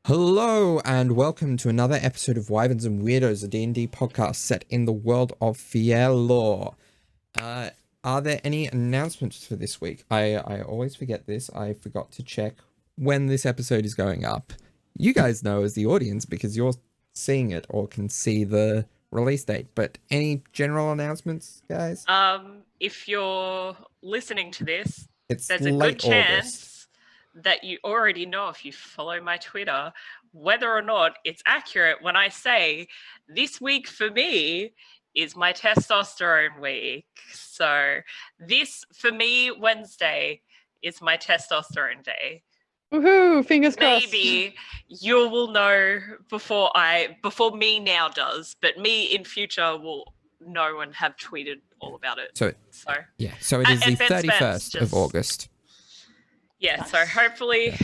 Hello and welcome to another episode of Wyverns and Weirdos, a D&D podcast set in the world of Fierlor. Are there any announcements for this week? I always forget this. I forgot to check when this episode is going up. You guys know as the audience because you're seeing it or can see the release date. But any general announcements, guys? If you're listening to this, It's there's a late good chance August. that you already know if you follow my Twitter, whether or not it's accurate when I say this week for me is my testosterone week. So this, for me, Wednesday is my testosterone day. Woohoo! Fingers crossed. Maybe you will know before me now does, but me in future will know and have tweeted all about it. So it is the 31st of August. Yeah, so hopefully.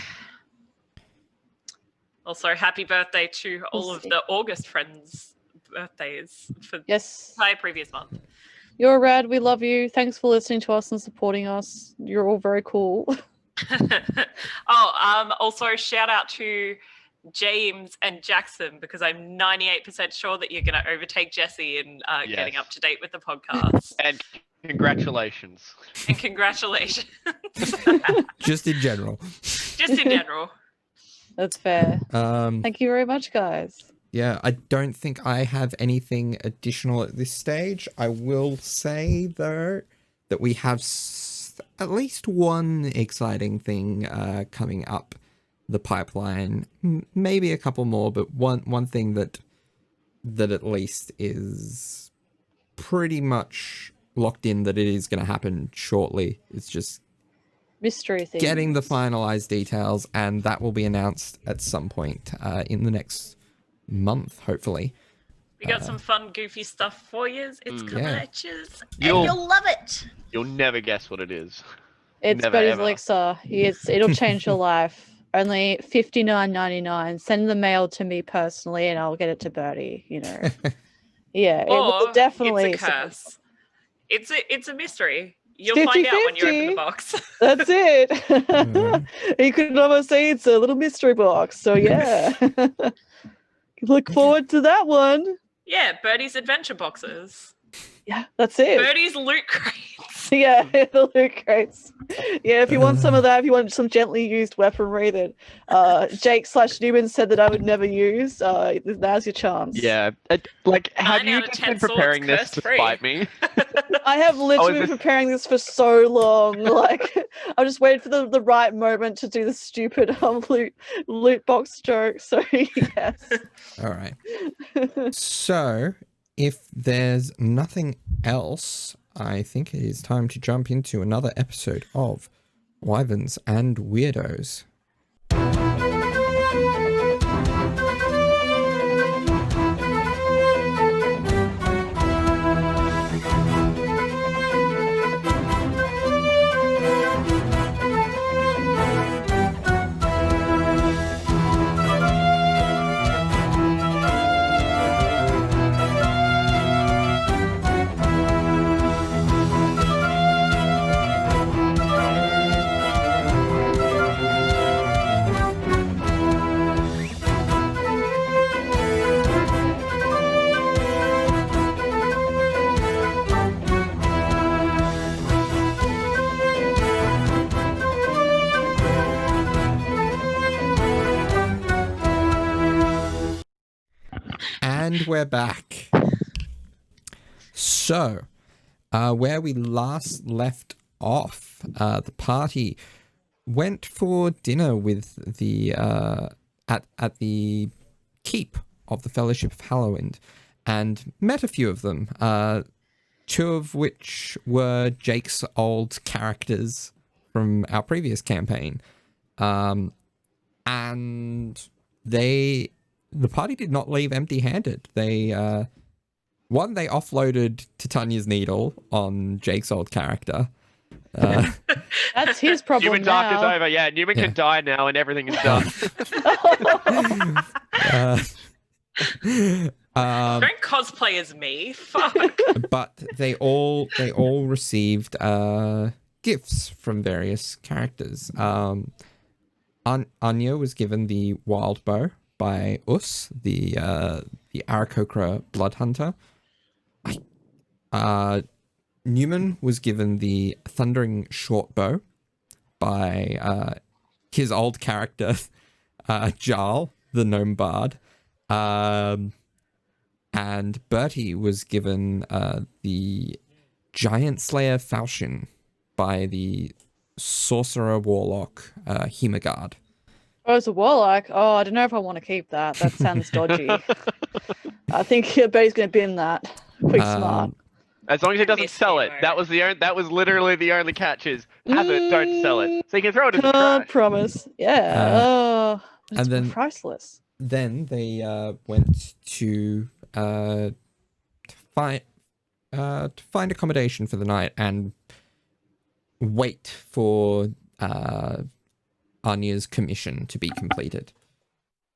Also, happy birthday to all of the August friends' birthdays for my previous month. You're rad. We love you. Thanks for listening to us and supporting us. You're all very cool. Also shout out to James and Jackson because I'm 98% sure that you're going to overtake Jessie in getting up to date with the podcast. And congratulations. And congratulations. Just in general. Just in general. That's fair. Thank you very much, guys. Yeah, I don't think I have anything additional at this stage. I will say, though, that we have at least one exciting thing coming up the pipeline. Maybe a couple more, but one thing that at least is pretty much locked in that it is going to happen shortly. It's just mystery things. Getting the finalized details, and that will be announced at some point in the next month, hopefully. We got some fun, goofy stuff for you. It's coming at you, and You'll love it. You'll never guess what it is. It's Betty's Elixir. It'll change your life. Only $59.99. Send the mail to me personally, and I'll get it to Bertie. You know. Yeah, it will definitely. It's a curse. It's a mystery. You'll 50-50. Find out when you open the box. That's it. You could almost say it's a little mystery box. So yeah, look forward to that one. Yeah, Bertie's adventure boxes. Yeah, that's it. Bertie's loot crates. Yeah, the loot crates. Yeah, if you want some of that, if you want some gently used weaponry that Jake/Neumann said that I would never use, now's your chance. Yeah, have you just been preparing this to spite me? I have literally been preparing this for so long. I just waited for the right moment to do the stupid loot box joke. So yes. All right. So if there's nothing else, I think it is time to jump into another episode of Wyverns and Weirdos. And we're back. So, where we last left off, the party went for dinner with the at the keep of the Fellowship of Hallowwind, and met a few of them. Two of which were Jake's old characters from our previous campaign, and the party did not leave empty-handed. They offloaded Titania's needle on Jake's old character. That's his problem. Newman Dark is over. Yeah, Newman can die now, and everything is done. Don't cosplay as me. Fuck. But they all received gifts from various characters. Anya was given the wild bow by Us, the Aarakocra blood hunter. Neumann was given the thundering short bow by his old character, Jarl, the gnome bard. And Bertie was given the giant slayer falchion by the sorcerer warlock Hemagard. Oh, it's a warlock. Oh, I don't know if I want to keep that. That sounds dodgy. I think Bertie's going to bin that. Quick smart. As long as he doesn't sell it. That was literally the only catch is have it, don't sell it. So you can throw it in the trash. Promise. Yeah. It's and then priceless. Then they went to find accommodation for the night and wait for Anya's commission to be completed.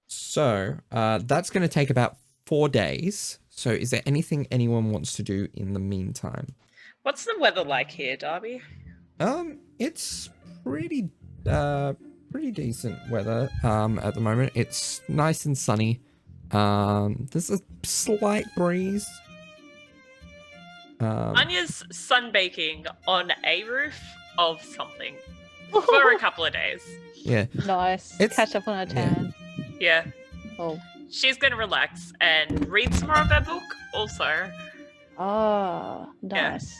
So that's going to take about 4 days. So is there anything anyone wants to do in the meantime? What's the weather like here, Darby? It's pretty decent weather at the moment. It's nice and sunny. There's a slight breeze. Anya's sunbaking on a roof of something for a couple of days. Yeah. Nice. Catch up on a tan. Yeah. Oh. She's going to relax and read some more of her book also. Ah, nice.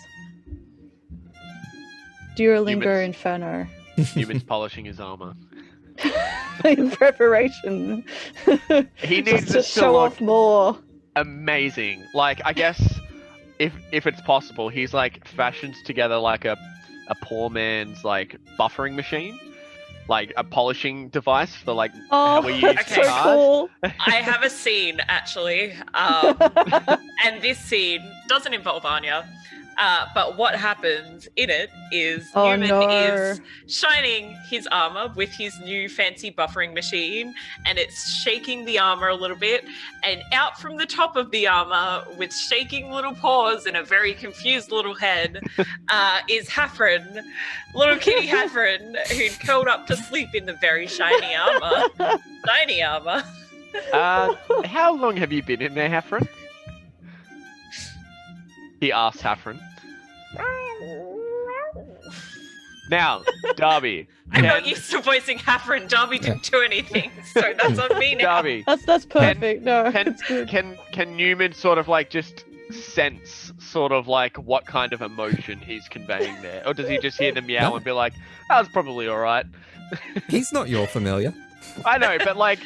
Yeah. Duolingo Inferno. Humans polishing his armor. In preparation. He needs to show off more. Amazing. Like, I guess if it's possible, he's like fashions together like a poor man's like buffering machine. Like a polishing device for like how we use okay. cars. Cool. I have a scene actually, and this scene doesn't involve Anya. But what happens in it is Neumann is shining his armor with his new fancy buffering machine, and it's shaking the armor a little bit. And out from the top of the armor, with shaking little paws and a very confused little head, is Hafren, little kitty Hafren, who curled up to sleep in the very shiny armor. Shiny armor. How long have you been in there, Hafren? He asked Hafren. Now, Darby. I'm not used to voicing Hafren. Darby didn't do anything, so that's on me now. Darby. That's perfect. Can Neumann sort of like just sense sort of like what kind of emotion he's conveying there? Or does he just hear the meow and be like, that was probably alright? He's not your familiar. I know, but like,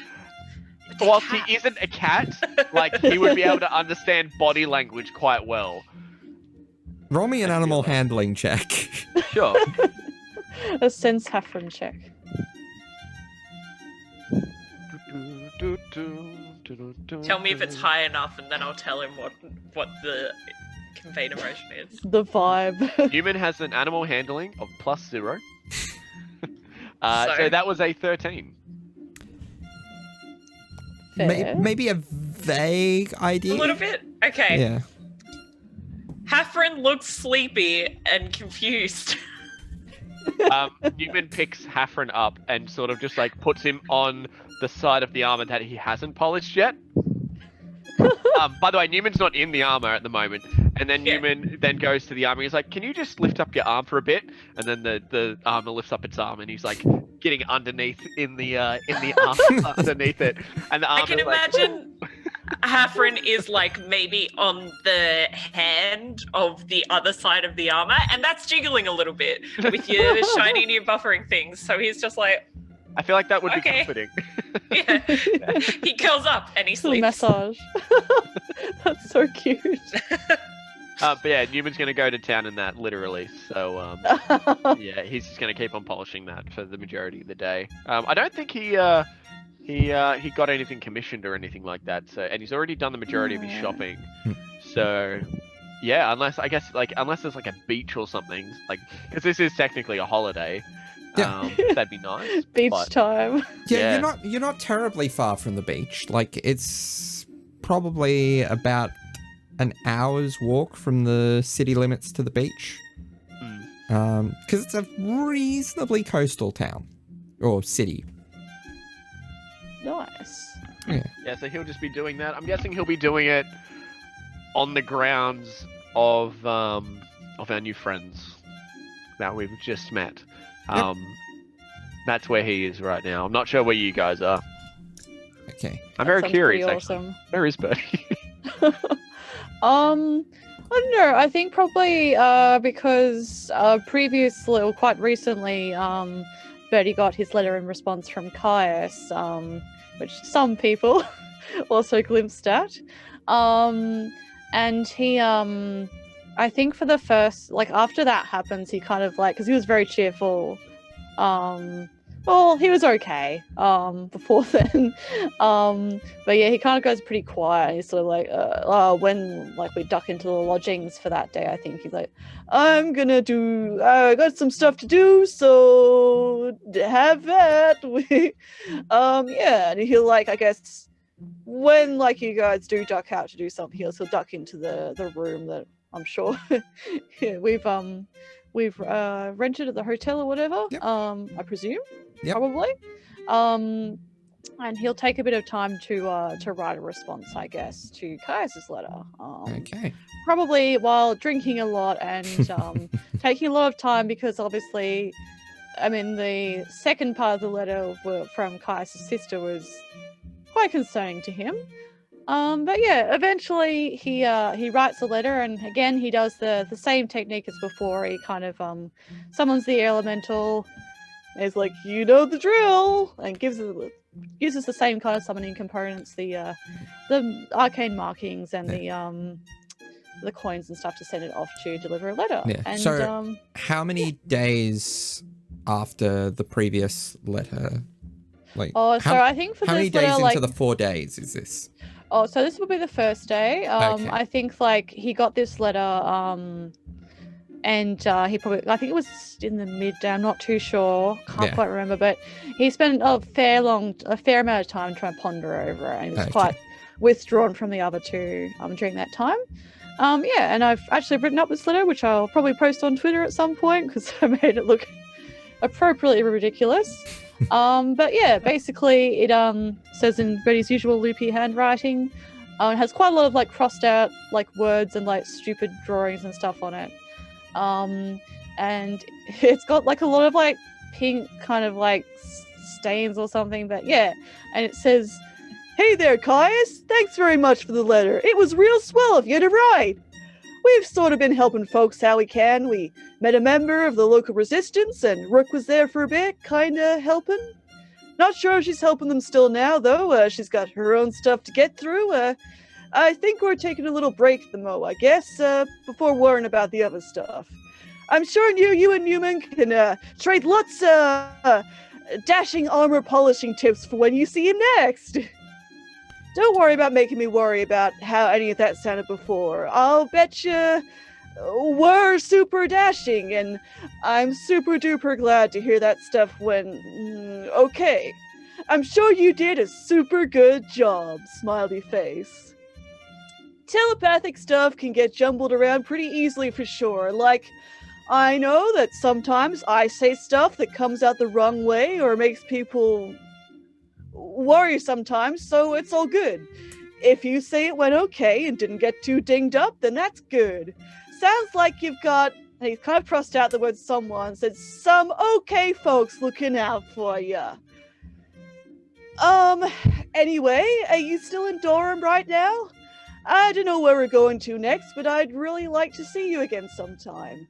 whilst he isn't a cat, like he would be able to understand body language quite well. Roll me an animal handling check. Sure. A sense Hafren check. Tell me if it's high enough, and then I'll tell him what the conveyed emotion is. The vibe. Neumann has an animal handling of +0. So that was a 13. Maybe a vague idea. A little bit? Okay. Yeah. Hafren looks sleepy and confused. Neumann picks Hafren up and sort of just like puts him on the side of the armor that he hasn't polished yet. By the way, Neumann's not in the armor at the moment, and then Neumann then goes to the armor. He's like, "Can you just lift up your arm for a bit?" And then the armor lifts up its arm, and he's like getting underneath in the arm underneath it. And the armor. I can imagine Hafren is like maybe on the hand of the other side of the armor, and that's jiggling a little bit with your shiny new buffering things. So he's just like, I feel like that would be comforting. Yeah. He curls up and he sleeps. Massage. That's so cute. But yeah, Neumann's going to go to town in that, literally. So, yeah, he's just going to keep on polishing that for the majority of the day. I don't think he got anything commissioned or anything like that. So, and he's already done the majority of his shopping. So, yeah, unless there's like a beach or something, like, because this is technically a holiday. Yeah. That'd be nice. Beach time. Yeah, you're not terribly far from the beach. Like, it's probably about an hour's walk from the city limits to the beach. Because it's a reasonably coastal town or city. Yeah, so he'll just be doing that. I'm guessing he'll be doing it on the grounds of our new friends that we've just met. Yep. That's where he is right now. I'm not sure where you guys are. Okay. I'm very curious, Awesome. actually. Where is Bertie? I don't know. I think probably because previously, or quite recently, Bertie got his letter in response from Caius, which some people also glimpsed at. And he, I think for the first, like after that happens, he kind of like, because he was very cheerful. Well, he was okay before then. But yeah, he kind of goes pretty quiet. He's sort of like, when like we duck into the lodgings for that day, I think he's like, I got some stuff to do, so have that. Yeah, and he'll like, I guess, when like you guys do duck out to do something, he'll duck into the room that I'm sure yeah, we've rented at the hotel or whatever. Yep. I presume. Yep. Probably. And he'll take a bit of time to write a response, I guess, to Caius's letter. Okay. Probably while drinking a lot and taking a lot of time, because obviously, I mean, the second part of the letter from Caius's sister was quite concerning to him. But yeah, eventually he writes a letter, and again he does the same technique as before. He kind of summons the elemental. It's like, you know the drill, and uses the same kind of summoning components, the arcane markings and the coins and stuff to send it off to deliver a letter. Yeah. And, so how many days after the previous letter? Like, I think for how many this days letter, into the 4 days is this? Oh, so this will be the first day. Okay. I think like he got this letter, and he probably, I think it was in the midday. I'm not too sure. Can't quite remember, but he spent a fair amount of time trying to ponder over it, and he was quite withdrawn from the other two during that time. Yeah, and I've actually written up this letter, which I'll probably post on Twitter at some point because I made it look appropriately ridiculous. But yeah, basically it says in Bertie's usual loopy handwriting. It has quite a lot of like crossed out like words and like stupid drawings and stuff on it. And it's got like a lot of like pink kind of like stains or something, but yeah. And it says, "Hey there, Caius. Thanks very much for the letter. It was real swell of you to write. We've sort of been helping folks how we can. We met a member of the local resistance, and Rook was there for a bit, kinda helping. Not sure if she's helping them still now, though. She's got her own stuff to get through. I think we're taking a little break at the Mo, I guess, before worrying about the other stuff. I'm sure you and Neumann can trade lots of dashing armor polishing tips for when you see him next. Don't worry about making me worry about how any of that sounded before. I'll bet you we're super dashing, and I'm super duper glad to hear that stuff went okay. I'm sure you did a super good job, smiley face. Telepathic stuff can get jumbled around pretty easily for sure. Like, I know that sometimes I say stuff that comes out the wrong way or makes people worry sometimes, so it's all good. If you say it went okay and didn't get too dinged up, then that's good. Sounds like you've got, and he's kind of crossed out the word someone, said some okay folks looking out for ya. Anyway, are you still in Durham right now? I don't know where we're going to next, but I'd really like to see you again sometime.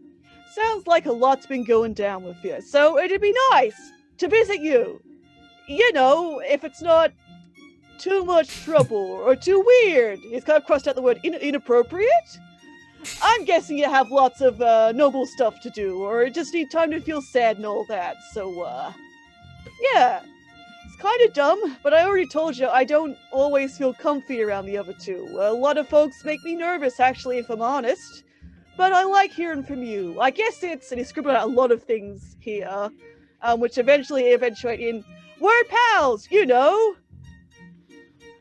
Sounds like a lot's been going down with you, so it'd be nice to visit you. You know, if it's not too much trouble or too weird. He's kind of crossed out the word inappropriate. I'm guessing you have lots of noble stuff to do, or just need time to feel sad and all that. So, yeah. It's kind of dumb, but I already told you I don't always feel comfy around the other two. A lot of folks make me nervous, actually, if I'm honest. But I like hearing from you. I guess it's, and he scribbled out a lot of things here, which eventually eventuate in, we're pals, you know.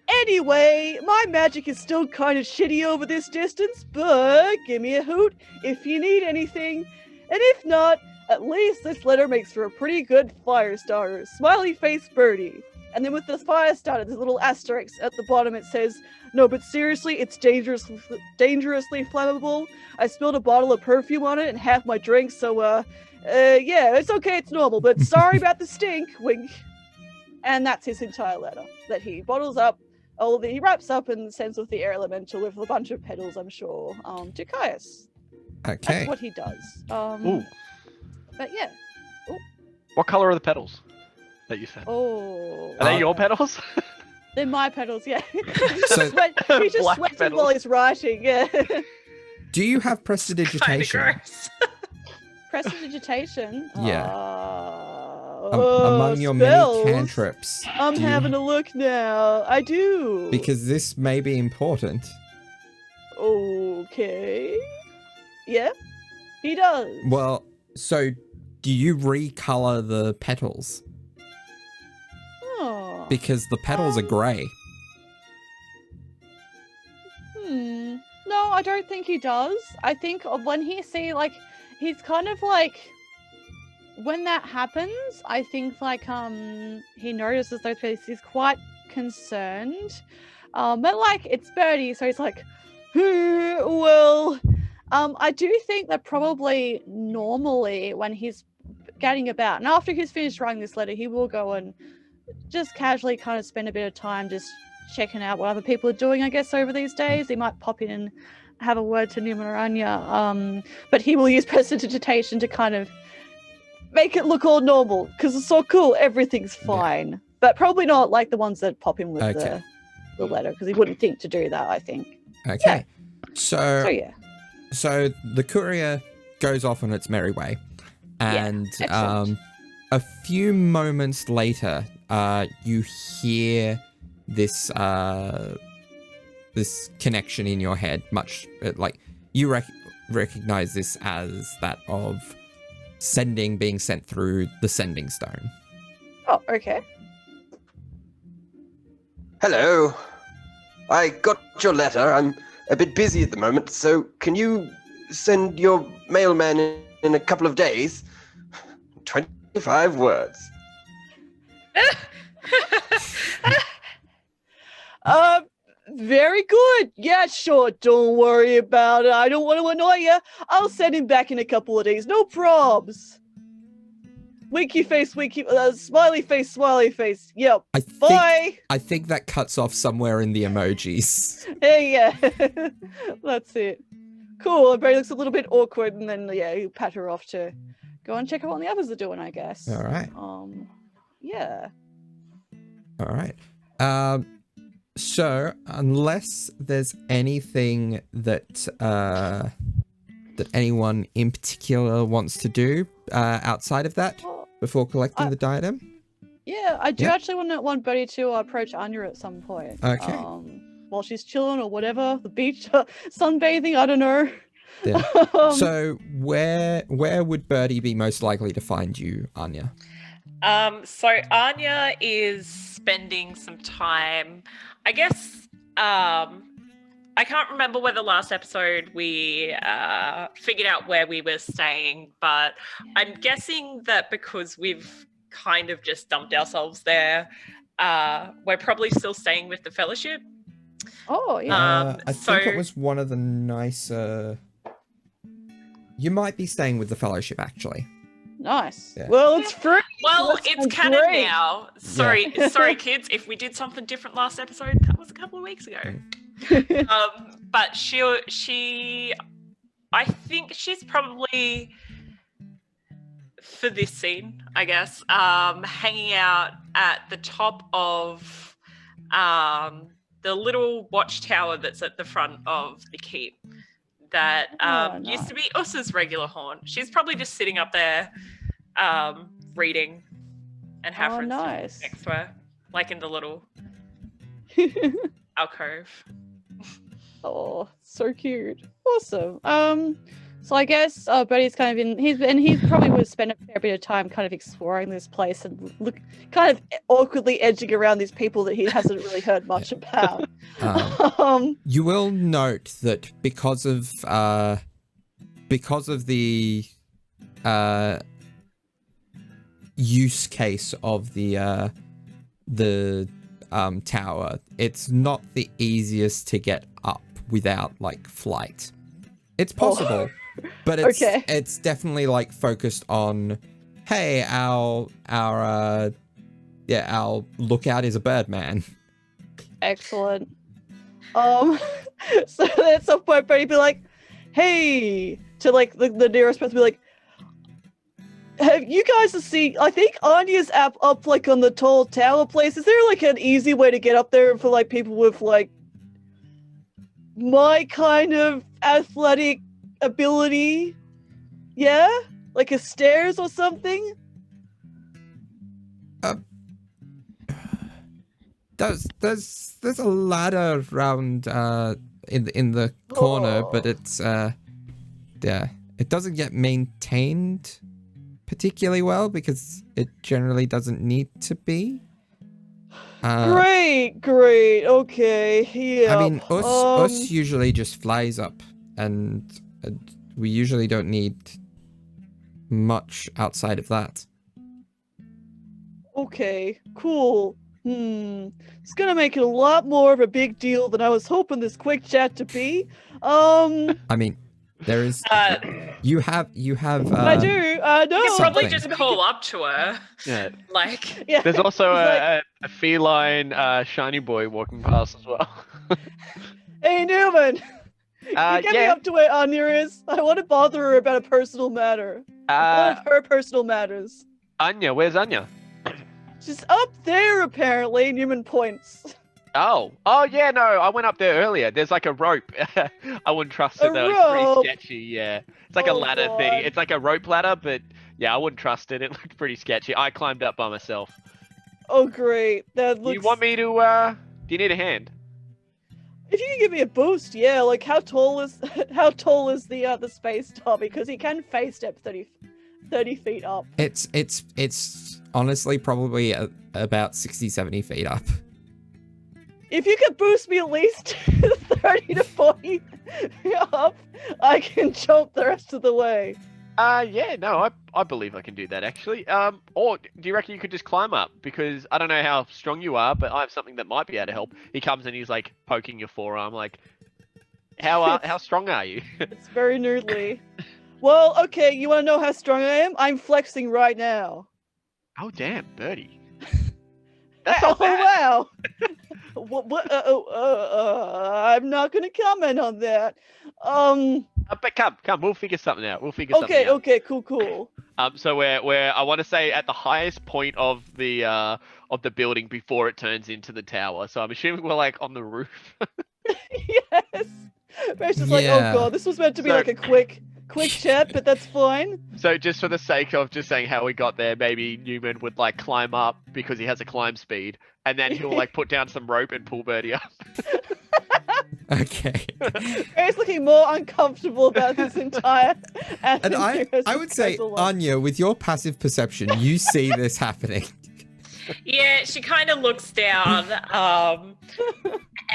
Anyway, my magic is still kind of shitty over this distance, but give me a hoot if you need anything. And if not, at least this letter makes for a pretty good fire starter. Smiley face Birdie. And then with the fire starter, there's a little asterisk at the bottom. It says, "No, but seriously, it's dangerously flammable. I spilled a bottle of perfume on it and half my drink, so, yeah, it's okay, it's normal, but sorry about the stink, wink." And that's his entire letter, that he bottles up, he wraps up and sends with the air elemental with a bunch of petals, I'm sure, to Caius. Okay. That's what he does. Ooh. But yeah. What color are the petals that you sent? Oh. Are they your petals? They're my petals, yeah. So- He's just Black sweating petals. while he's writing, yeah. Do you have Kind prestidigitation? of gross. Prestidigitation? Yeah. Oh, Among your spells. many cantrips. I'm do you- having a look now. I do. Because this may be important. Okay. Yeah, he does. Well, so do you recolor the petals? Oh. Because the petals are grey. No, I don't think he does. I think when he he's kind of like, when that happens, I think like he notices those petals. He's quite concerned. But like it's Birdie, so he's like, well, I do think that probably normally when he's getting about, and after he's finished writing this letter, he will go and just casually kind of spend a bit of time just checking out what other people are doing, I guess, over these days. He might pop in and have a word to Neumann or Anya, but he will use prestidigitation to kind of make it look all normal, because it's so cool, everything's fine. Yeah. But probably not like the ones that pop in with the letter, because he wouldn't think to do that, I think. Okay. Yeah. So yeah. So the courier goes off on its merry way, and a few moments later, you hear this this connection in your head, much like you recognize this as that of being sent through the sending stone. Oh, okay. Hello. I got your letter. I'm a bit busy at the moment, so can you send your mailman in a couple of days? 25 words. Very good. Yeah, sure. Don't worry about it. I don't want to annoy you. I'll send him back in a couple of days. No probs. Winky face, smiley face, smiley face. Yep. Bye. I think that cuts off somewhere in the emojis. Hey, yeah. That's it. Cool. And Barry looks a little bit awkward, and then you pat her off to go and check out what the others are doing, I guess. All right. Yeah. All right. So unless there's anything that anyone in particular wants to do outside of that before collecting the diadem? Yeah, I do actually want Bertie to approach Anya at some point. Okay. While she's chilling or whatever, the beach, sunbathing, I don't know. Yeah. So where would Birdie be most likely to find you, Anya? So Anya is spending some time, I guess, I can't remember whether last episode we figured out where we were staying, but I'm guessing that because we've kind of just dumped ourselves there, we're probably still staying with the Fellowship. Oh, yeah. I think it was one of the nicer... You might be staying with the Fellowship, actually. Nice. Yeah. Well, it's free. Well, it's canon now. Sorry, kids. If we did something different last episode, that was a couple of weeks ago. But I think she's probably, for this scene, I guess, hanging out at the top of the little watchtower that's at the front of the keep. That used to be Ussa's regular haunt. She's probably just sitting up there reading and have friends next to her, like in the little alcove. Oh, so cute. Awesome. So I guess Bertie's kind of he probably would spend a fair bit of time kind of exploring this place and kind of awkwardly edging around these people that he hasn't really heard much about. You will note that because of the use case of the the tower, it's not the easiest to get up without like flight. It's possible, but it's definitely like focused on, hey, our lookout is a bird man. Excellent. So at some point, Bertie be like, hey, to like the nearest person, be like, have you guys seen? I think Anya's up like on the tall tower place. Is there like an easy way to get up there for like people with like my kind of athletic ability? Yeah, like a stairs or something. There's a ladder around in the corner, but it's it doesn't get maintained particularly well because it generally doesn't need to be. Great, okay, yeah. I mean, us usually just flies up, and we usually don't need much outside of that. Okay, cool. It's gonna make it a lot more of a big deal than I was hoping this quick chat to be. I mean, there is. You have. I do. I know. You could probably just call up to her. Yeah. Like. Yeah. There's also a feline shiny boy walking past as well. Hey, Neumann. Get me up to where Anya is. I want to bother her about a personal matter. One of her personal matters. Anya, where's Anya? She's up there, apparently. Neumann points. Oh yeah, no, I went up there earlier. There's like a rope. I wouldn't trust it though. Rope? It's pretty sketchy, yeah. It's like a ladder thing. It's like a rope ladder, but yeah, I wouldn't trust it. It looked pretty sketchy. I climbed up by myself. Oh, great. That looks... You want me to, do you need a hand? If you can give me a boost, yeah. Like, how tall is the space top? Because he can face step 30 feet up. It's honestly probably about 60, 70 feet up. If you could boost me at least 30 to 40 up, I can jump the rest of the way. Yeah, no, I believe I can do that actually. Or do you reckon you could just climb up? Because I don't know how strong you are, but I have something that might be able to help. He comes and he's like poking your forearm, like, how strong are you? It's very noodly. Well, okay, you want to know how strong I am? I'm flexing right now. Oh damn, Birdie. That's not bad. Wow. What? I'm not gonna comment on that. But come, we'll figure something out. Okay, cool. So we're I want to say at the highest point of the building before it turns into the tower. So I'm assuming we're like on the roof. Yes. But it's just like, oh god, this was meant to be like a quick chat, but that's fine. So just for the sake of just saying how we got there, maybe Neumann would like climb up because he has a climb speed, and then he'll like put down some rope and pull Birdie up. Okay. He's looking more uncomfortable about this entire. And I would say, Anya, with your passive perception, you see this happening. Yeah, she kind of looks down,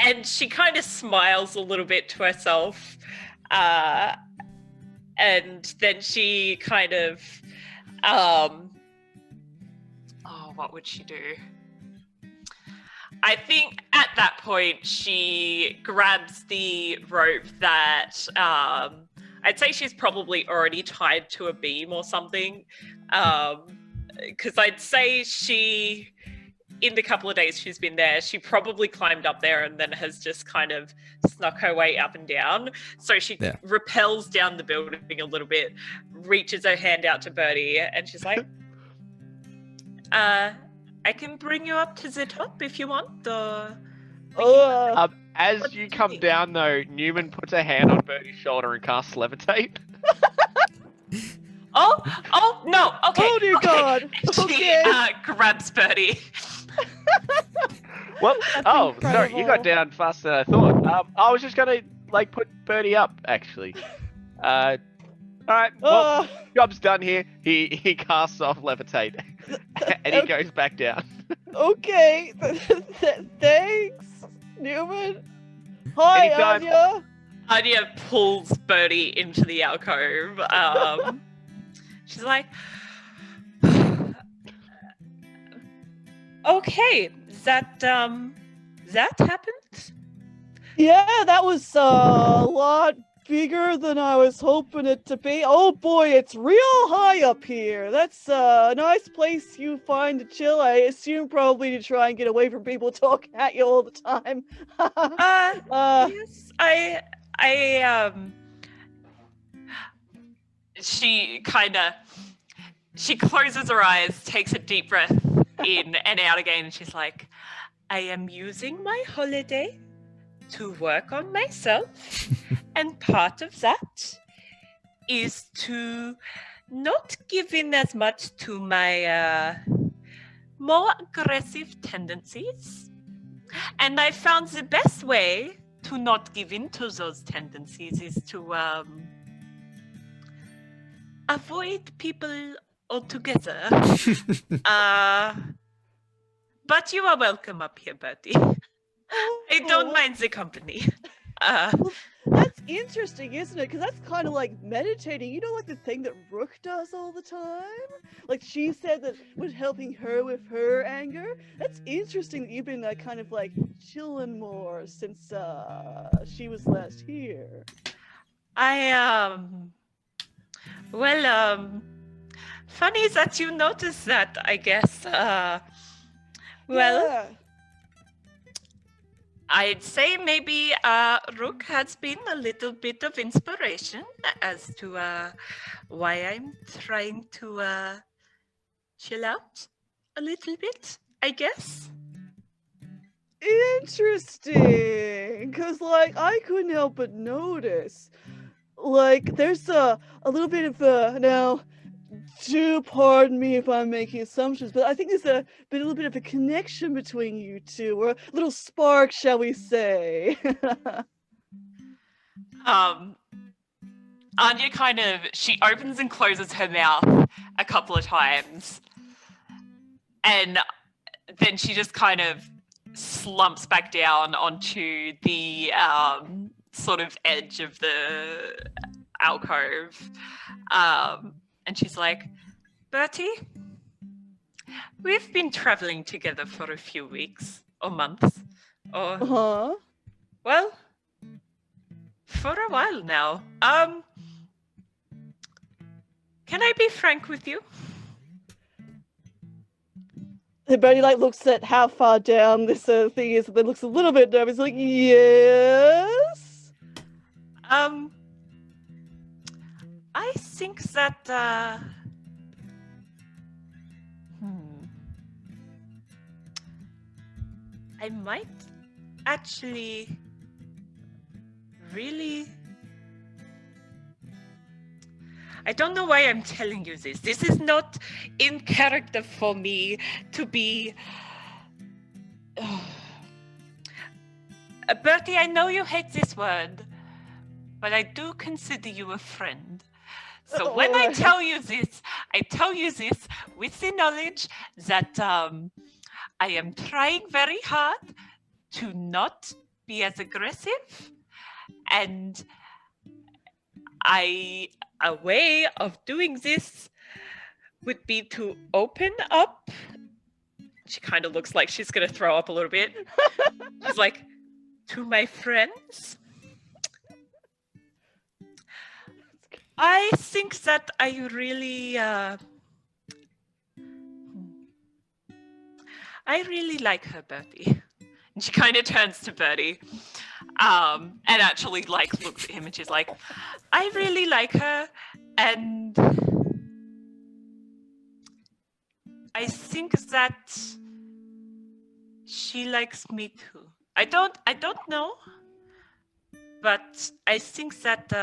and she kind of smiles a little bit to herself, and then she kind of, what would she do? I think at that point she grabs the rope that I'd say she's probably already tied to a beam or something. Because I'd say she, in the couple of days she's been there, she probably climbed up there and then has just kind of snuck her way up and down. So she rappels down the building a little bit, reaches her hand out to Birdie, and she's like, I can bring you up to the top if you want. As you come down, though, Neumann puts a hand on Birdie's shoulder and casts levitate. Oh no! Okay. Oh dear God! She grabs Birdie. Well, sorry, you got down faster than I thought. I was just gonna like put Birdie up, actually. All right. Well, job's done here. He casts off levitate, and he goes back down. Okay. Thanks, Neumann. Hi, Anytime. Anya. Anya pulls Birdie into the alcove. Okay, that happened? Yeah, that was a lot bigger than I was hoping it to be. Oh boy, it's real high up here. That's a nice place you find to chill. I assume probably to try and get away from people talking at you all the time. Yes, she closes her eyes, takes a deep breath in and out again, and she's like, I am using my holiday to work on myself, and part of that is to not give in as much to my more aggressive tendencies. And I found the best way to not give in to those tendencies is to avoid people altogether. But you are welcome up here, Bertie. I don't mind the company. Well, that's interesting, isn't it? Because that's kind of like meditating. You know, like the thing that Rook does all the time? Like she said that was helping her with her anger. That's interesting that you've been kind of like chilling more since she was last here. Funny that you noticed that, I guess. Yeah. I'd say maybe Rook has been a little bit of inspiration as to why I'm trying to chill out a little bit, I guess. Interesting, because like I couldn't help but notice, like there's a little bit of now. Do pardon me if I'm making assumptions, but I think there's a little bit of a connection between you two, or a little spark, shall we say? Anya she opens and closes her mouth a couple of times, and then she just kind of slumps back down onto the sort of edge of the alcove. And she's like, Bertie, we've been traveling together for a few weeks or months or well, for a while now. Can I be frank with you? Bertie looks at how far down this thing is, and then looks a little bit nervous, like, yes. I think that I might actually really. I don't know why I'm telling you this. This is not in character for me to be. Bertie, I know you hate this word, but I do consider you a friend. So when I tell you this with the knowledge that I am trying very hard to not be as aggressive, and a way of doing this would be to open up. She kind of looks like she's going to throw up a little bit. She's like, to my friends. I think that I really like her, Bertie. And she kind of turns to Bertie and actually looks at him, and she's like, I really like her, and I think that she likes me too. I don't know, but I think that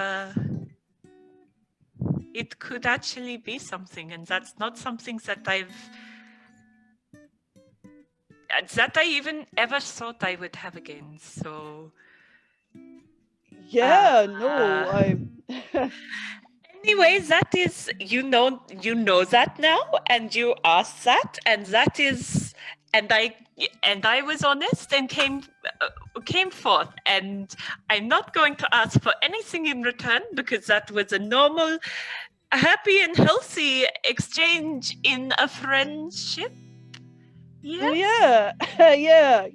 it could actually be something, and that's not something that I even ever thought I would have again. So yeah, no, I anyway, that is, you know that now, and you asked that, and that is, and I was honest and came forth, and I'm not going to ask for anything in return, because that was a normal, happy and healthy exchange in a friendship. Yes?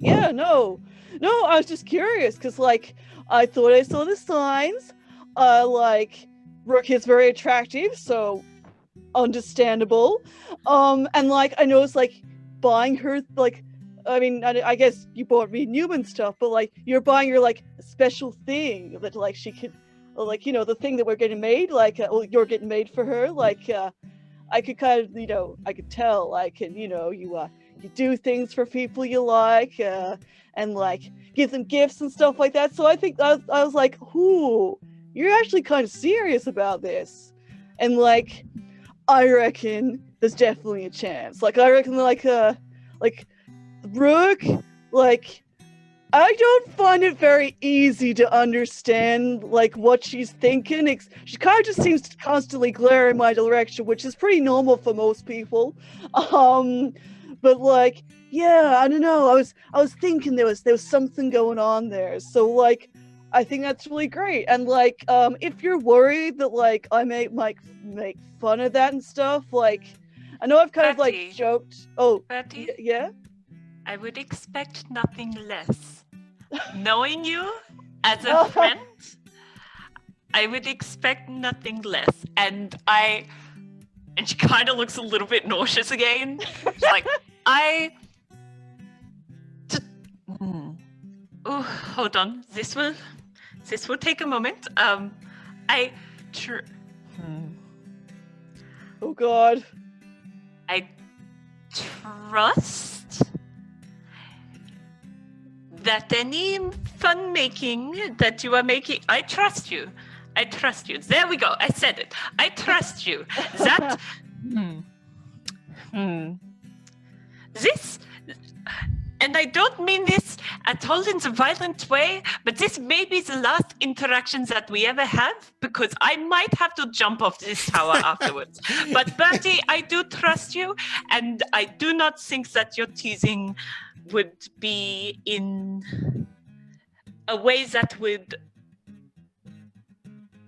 Yeah, no, I was just curious because like I thought I saw the signs. Like Rook is very attractive, so understandable. And like I noticed like buying her like, I mean, I guess you bought me Neumann stuff, but like you're buying her like a special thing that like she could, like, you know, the thing that we're getting made, like you're getting made for her, like I could kind of, you know, I could tell, like, and you know, you do things for people you like, and like give them gifts and stuff like that. So I think I was like, ooh, you're actually kind of serious about this, and like I reckon there's definitely a chance. Like I reckon like Brooke, like I don't find it very easy to understand like what she's thinking. She kind of just seems to constantly glare in my direction, which is pretty normal for most people. But like, yeah, I don't know. I was thinking there was something going on there. So like, I think that's really great. And like, if you're worried that like I may make fun of that and stuff, like, I know I've kind of like joked. Oh, Bertie? Yeah. I would expect nothing less. Knowing you as a friend, I would expect nothing less. And she kind of looks a little bit nauseous again. She's like, oh, hold on. This will take a moment. Oh God. I trust that any fun making that you are making, I trust you. There we go. I said it. I trust you. That this, and I don't mean this at all in a violent way, but this may be the last interactions that we ever have, because I might have to jump off this tower afterwards. But Bertie, I do trust you, and I do not think that your teasing would be in a way that would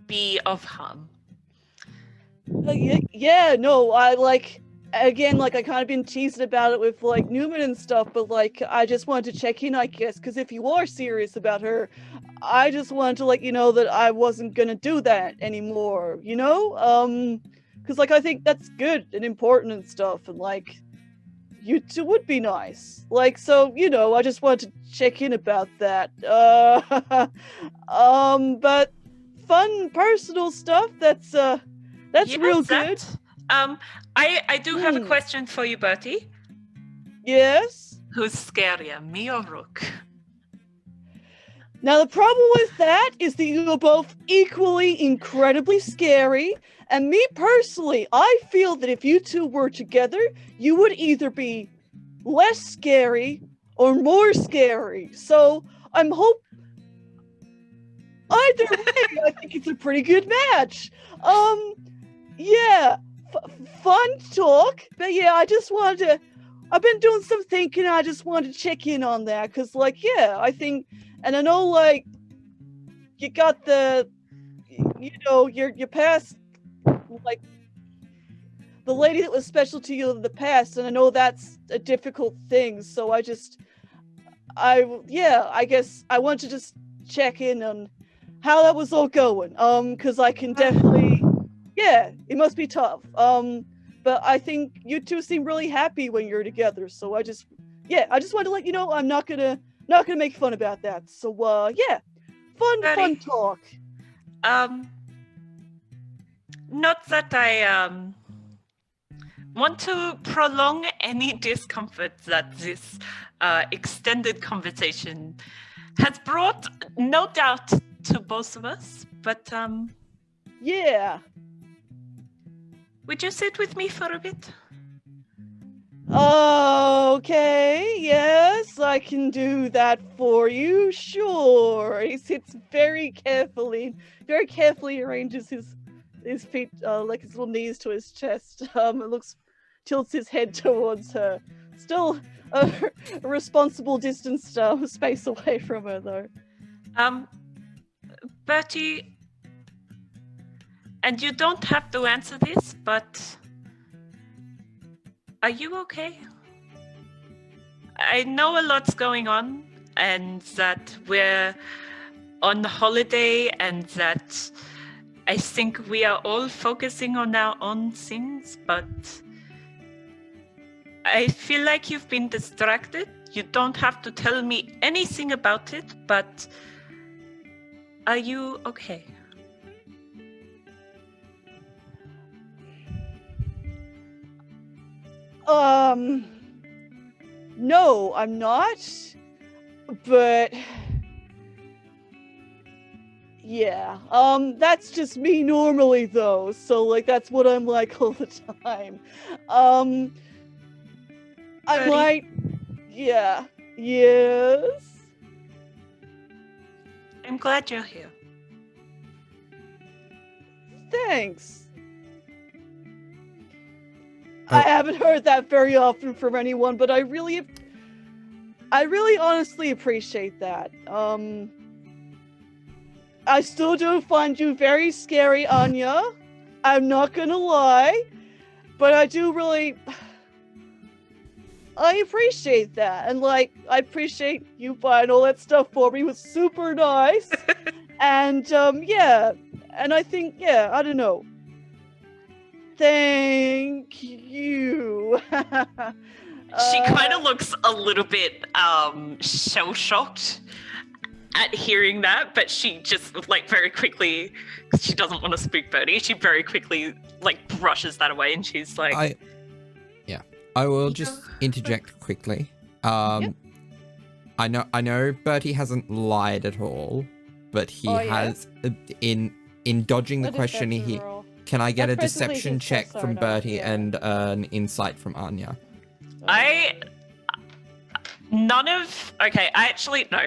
be of harm. Yeah, no, I like, again, like I kind of been teasing about it with like Neumann and stuff, but like I just wanted to check in, I guess, because if you are serious about her, I just wanted to let you know that I wasn't gonna do that anymore, you know? Because like I think that's good and important and stuff, and like you two would be nice. Like, so, you know, I just wanted to check in about that. But fun personal stuff, that's real good. I do have a question for you, Bertie. Yes? Who's scarier, me or Rook? Now, the problem with that is that you're both equally incredibly scary. And me personally, I feel that if you two were together, you would either be less scary or more scary. So I'm either way, I think it's a pretty good match. Yeah, fun talk. But yeah, I just wanted to, I've been doing some thinking. I just wanted to check in on that. Cause like, yeah, I think, and I know like you got the, you know, your past, like the lady that was special to you in the past, and I know that's a difficult thing, so I guess I want to just check in on how that was all going, because I can definitely, yeah, it must be tough, but I think you two seem really happy when you're together, so I just wanted to let you know I'm not gonna make fun about that, so yeah, fun talk. Not that I want to prolong any discomfort that this extended conversation has brought, no doubt, to both of us, but yeah. Would you sit with me for a bit? Okay, yes, I can do that for you, sure. He sits very carefully arranges his feet, like his little knees to his chest. Tilts his head towards her. Still a responsible distance, space away from her, though. Bertie, and you don't have to answer this, but are you okay? I know a lot's going on, and that we're on holiday, and that I think we are all focusing on our own things, but I feel like you've been distracted. You don't have to tell me anything about it, but are you okay? No, I'm not. But yeah, that's just me normally though. So like that's what I'm like all the time. I Buddy. might, yeah, yes. I'm glad you're here. Thanks. Oh. I haven't heard that very often from anyone, but I really honestly appreciate that. I still do find you very scary, Anya. I'm not gonna lie, but I do really, I appreciate that, and like I appreciate you buying all that stuff for me. It was super nice, and yeah, and I think I don't know. Thank you. She kind of looks a little bit shell-shocked at hearing that, but she just like very quickly, because she doesn't want to spook Birdie, she very quickly like brushes that away, and she's like, I will just interject quickly. Yep. I know Bertie hasn't lied at all, but he has in dodging the question. Can I get a deception check from Bertie and an insight from Anya? no.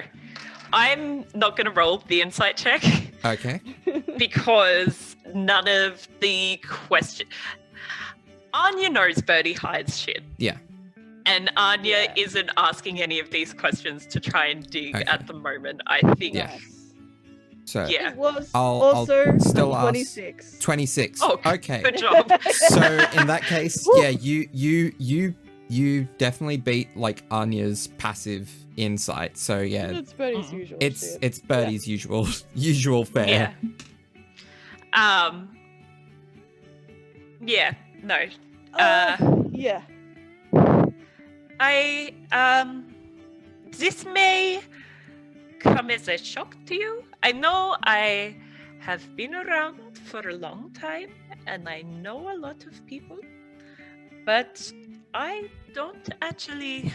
I'm not going to roll the insight check. Okay. Because none of the question... Anya knows Birdie hides shit. Yeah. And Anya isn't asking any of these questions to try and dig at the moment, I think. Yeah. So It was I'll still ask. 26. 26. Oh, okay. Good job. So in that case, you definitely beat like Anya's passive insight. So yeah, It's Birdie's usual. it's Birdie's usual fare. Yeah. Yeah. No. Yeah. This may come as a shock to you. I know I have been around for a long time and I know a lot of people, but I don't actually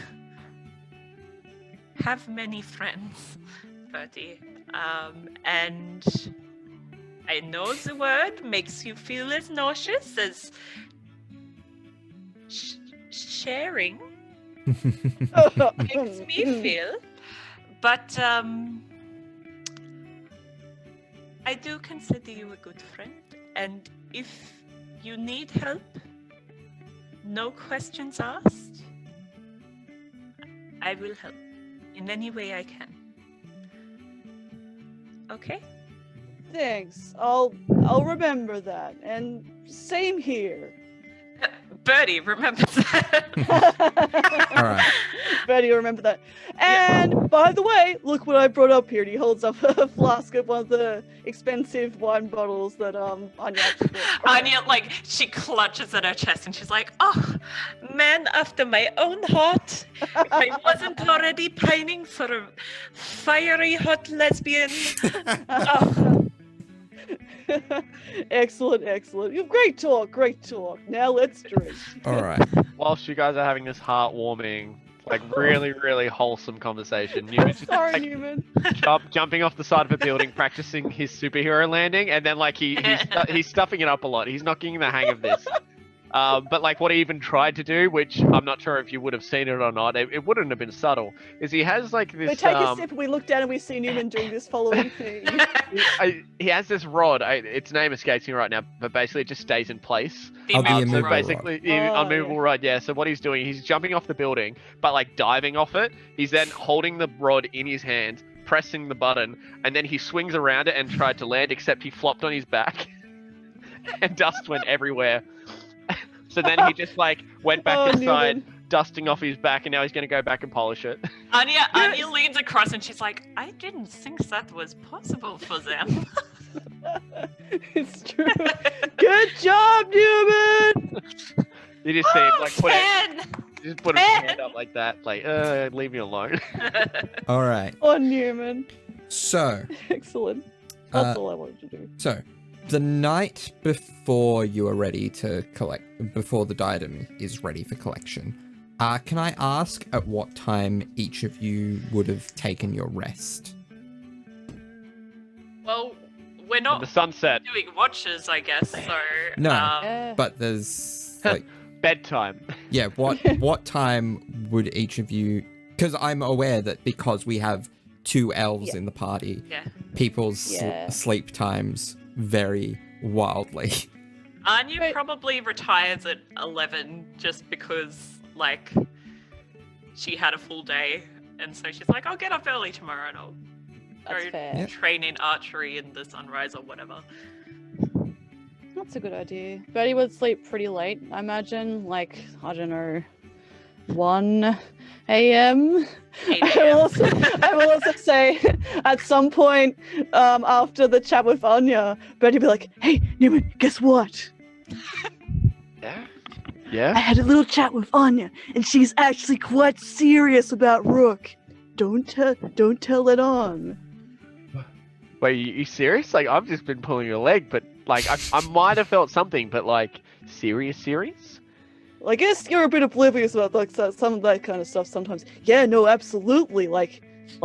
have many friends, Bertie. And I know the word makes you feel as nauseous as sharing makes me feel, but I do consider you a good friend, and if you need help, no questions asked, I will help in any way I can. Okay? Thanks. I'll remember that. And same here. Bertie, remember that. All right. Bertie, remember that. And by the way, look what I brought up here. And he holds up a flask of one of the expensive wine bottles that Anya actually bought. Anya, like, she clutches at her chest and she's like, oh, man after my own heart. If I wasn't already pining for a fiery hot lesbian. Oh. Excellent. Great talk. Now let's drink. All right. Whilst you guys are having this heartwarming, like really, really wholesome conversation, Newman's just Sorry, like, Neumann. jumping off the side of a building, practicing his superhero landing, and then like he's stuffing it up a lot. He's not getting the hang of this. But like what he even tried to do, which I'm not sure if you would have seen it or not, it wouldn't have been subtle, is he has like this... We take a sip and we look down and we see Neumann doing this following thing. he has this rod, its name escapes me right now, but basically it just stays in place. The Oh, the immovable immovable rod. Basically, unmovable rod, yeah. So what he's doing, he's jumping off the building, but like diving off it. He's then holding the rod in his hand, pressing the button, and then he swings around it and tried to land, except he flopped on his back, and dust went everywhere. So then he just like went back inside, Neumann. dusting off his back, and now he's going to go back and polish it. Anya leans across and she's like, I didn't think that was possible for them. It's true. Good job, Neumann! You just see him, like, put his 10! hand up like that, like, leave me alone. All right. On Neumann. So, Excellent. That's all I wanted to do. So, the night before you are ready to collect, before the diadem is ready for collection, can I ask at what time each of you would have taken your rest? Well, we're not The sunset. doing watches, I guess, so... No, but there's, like... Bedtime. Yeah, what time would each of you... Because I'm aware that because we have 2 elves in the party, people's sleep times vary wildly. Anya probably retires at 11 just because, like, she had a full day, and so she's like, I'll get up early tomorrow and I'll go train in archery in the sunrise or whatever. That's a good idea. Betty would sleep pretty late, I imagine. Like, I don't know, 1 a.m. I will also say, at some point after the chat with Anya, Betty would be like, hey, Neumann, guess what? Yeah? I had a little chat with Anya, and she's actually quite serious about Rook. Don't tell it on. Wait, you serious? Like, I've just been pulling your leg, but, like, I might have felt something, but, like, serious? Well, I guess you're a bit oblivious about, like, some of that kind of stuff sometimes. Yeah, no, absolutely. Like,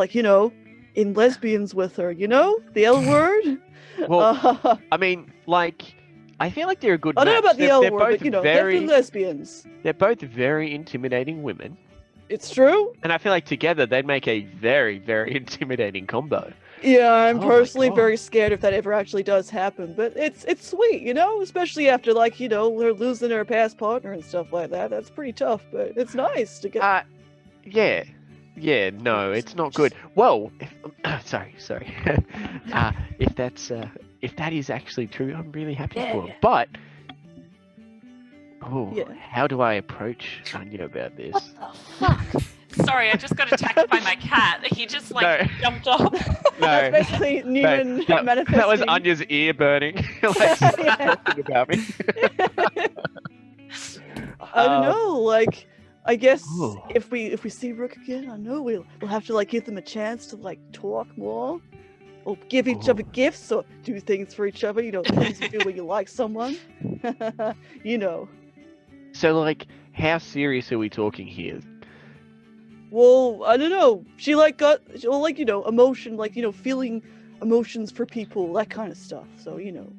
you know, in lesbians with her, you know? The L word? Well, I mean, like, I feel like they're a good match. I don't know about the L word, both but, you know, they're lesbians. They're both very intimidating women. It's true. And I feel like together they'd make a very, very intimidating combo. Yeah, I'm personally very scared if that ever actually does happen, but it's sweet, you know, especially after, like, you know, her losing her past partner and stuff like that. That's pretty tough, but it's nice to get. Yeah, no, it's not good. Well, sorry. If that is actually true, I'm really happy for her. But how do I approach Anya about this? What the fuck? Sorry, I just got attacked by my cat. He just, like, jumped off. No. That's basically Neumann manifesting. That was Anya's ear burning. Like, talking about me. I don't know, like, I guess if we see Rook again, I know we'll have to, like, give them a chance to, like, talk more, or give each other gifts, or do things for each other. You know, things you do when you like someone. You know. So, like, how serious are we talking here? Well, I don't know. She, like, got, well, like, you know, emotion, like, you know, feeling emotions for people, that kind of stuff. So, you know,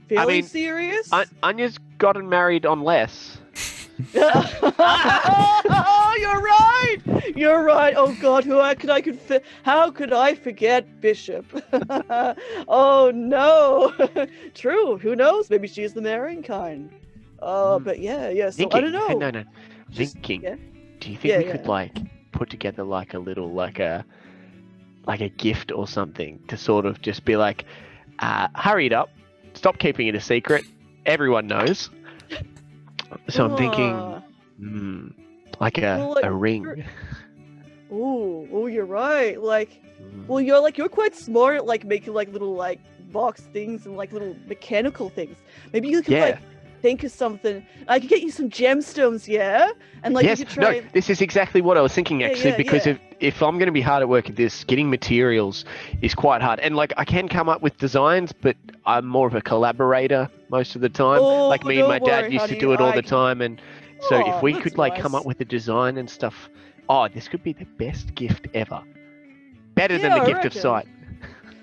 feeling serious. Anya's gotten married on less. Oh, you're right. You're right. Oh God, how could I forget Bishop? Oh no. True. Who knows? Maybe she's the marrying kind. But yeah. So I don't know. No. Thinking. Do you think we could like put together like a little like a gift or something to sort of just be like, hurry it up, stop keeping it a secret, everyone knows. So I'm thinking, like a ring. Oh, you're right. Like, well, you're quite smart at like making like little like box things and like little mechanical things. Maybe you could like think of something. I could get you some gemstones, and like you could try. No, this is exactly what I was thinking actually, because if I'm going to be hard at work at this, getting materials is quite hard. And like I can come up with designs, but I'm more of a collaborator most of the time. Like me and my dad used to do it all the time, and so if we could like come up with a design and stuff, this could be the best gift ever. Better than the gift of sight.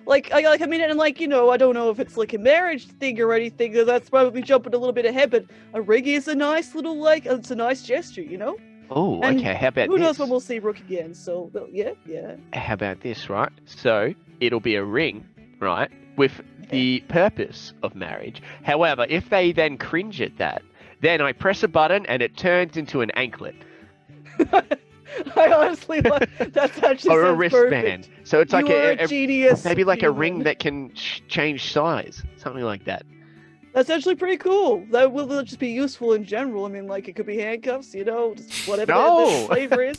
Like I mean, and like, you know, I don't know if it's like a marriage thing or anything. That's probably jumping a little bit ahead, but a ring is a nice little it's a nice gesture, you know. Oh, okay. How about who knows when we'll see Rook again? So yeah. How about this, right? So it'll be a ring, right, with the purpose of marriage. However, if they then cringe at that, then I press a button and it turns into an anklet. I honestly that's actually or a wristband. Perfect. So it's like a genius. Maybe like a ring that can change size, something like that. That's actually pretty cool. That will just be useful in general. I mean, like, it could be handcuffs, just whatever the flavor is,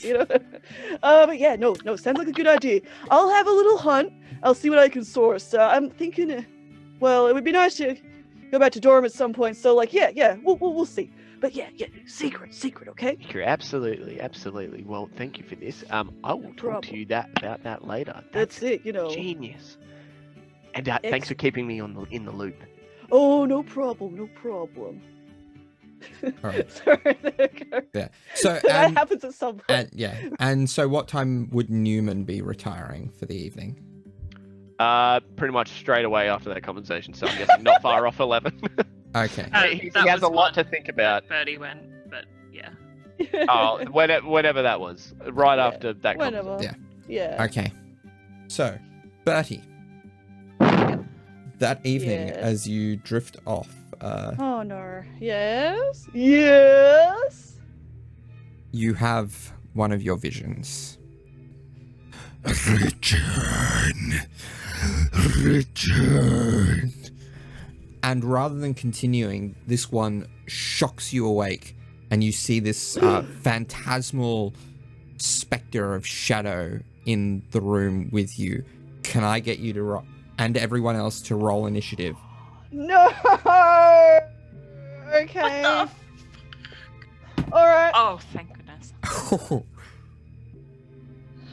But yeah, no, sounds like a good idea. I'll have a little hunt. I'll see what I can source. I'm thinking, well, it would be nice to go back to dorm at some point. So, like, yeah, we'll see. But yeah, secret, okay? Sure, absolutely. Well, thank you for this. I will talk to you about that later. That's it, Genius. And thanks for keeping me in the loop. Oh, no problem. All right. Sorry. Yeah. So that happens at some point. And so what time would Neumann be retiring for the evening? Pretty much straight away after that conversation. So I'm guessing not far off 11. Okay. He has a lot to think about. Birdie went, but yeah. Oh, whenever that was, right after that conversation. Yeah. Okay. So, Bertie. That evening, as you drift off. Oh no. Yes. You have one of your visions. Return. And rather than continuing, this one shocks you awake, and you see this phantasmal specter of shadow in the room with you. Can I get you to and everyone else to roll initiative? No. Okay. What the All right. Oh, thank goodness.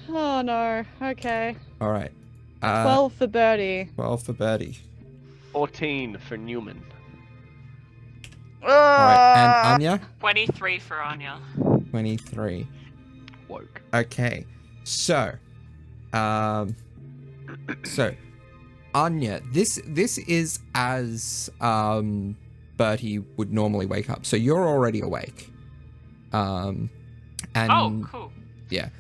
Oh no. Okay. All right. 12 for Birdie. 12 for Birdie. 14 for Neumann. All right. And Anya? 23 for Anya. 23. Woke. Okay. So, Anya, this is as Bertie would normally wake up. So you're already awake. And Cool. yeah.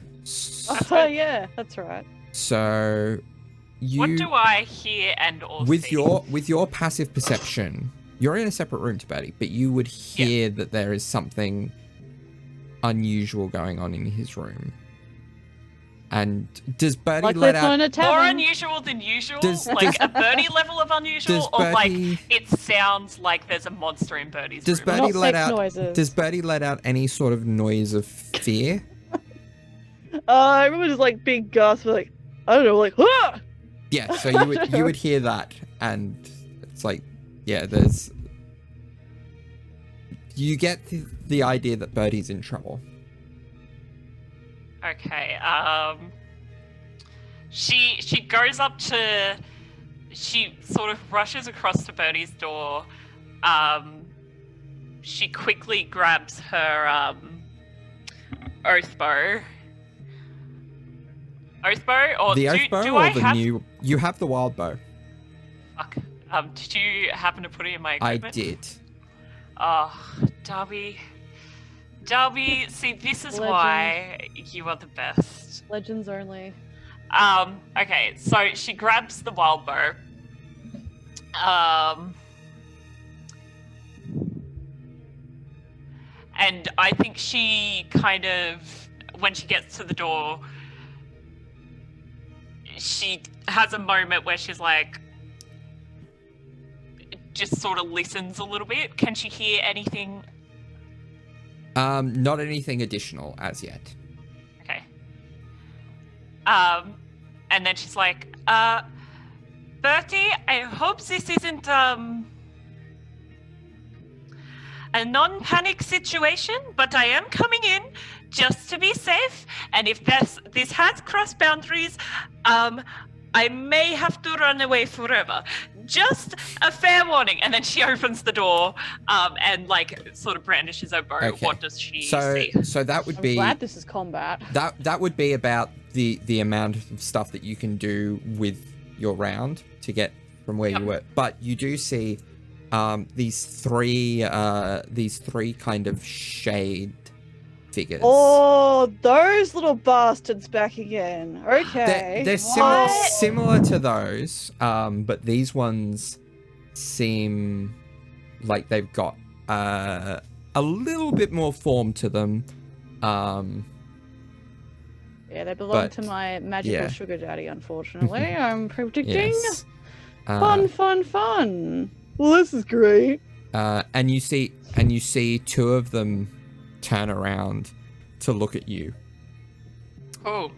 Oh yeah, that's right. So What do I hear and or with see? your passive perception, you're in a separate room to Bertie, but you would hear that there is something unusual going on in his room. And does Bertie let out more unusual than usual? A Birdie level of unusual, or it sounds like there's a monster in Birdie's room? Does Bertie let out any sort of noise of fear? I remember just big gasp, I don't know, ah! Yeah, so you would hear that, and it's there's. You get the idea that Birdie's in trouble. Okay. She goes up to. She sort of rushes across to Birdie's door. She quickly grabs her oath bow. Oath bow, or the oath bow, new? You have the wild bow. Fuck. Did you happen to put it in my equipment? I did. Oh, Darby, see, this is why you are the best. Legends only. Okay, so she grabs the wild bow. And I think she kind of, when she gets to the door, she has a moment where she's just sort of listens a little bit. Can she hear anything? Not anything additional as yet. Okay. And then she's like, Bertie, I hope this isn't, a non-panic situation, but I am coming in just to be safe. And if this has crossed boundaries, I may have to run away forever. Just a fair warning. And then she opens the door and sort of brandishes her bow. Okay. What does she see? So that would be. I'm glad this is combat. That would be about the amount of stuff that you can do with your round to get from where you were. But you do see these three kind of shade figures. Oh, those little bastards back again. Okay. They're similar to those, but these ones seem like they've got a little bit more form to them. Yeah, they belong to my magical sugar daddy, unfortunately. I'm predicting. Yes. Fun. Well, this is great. And you see two of them turn around to look at you. Oh,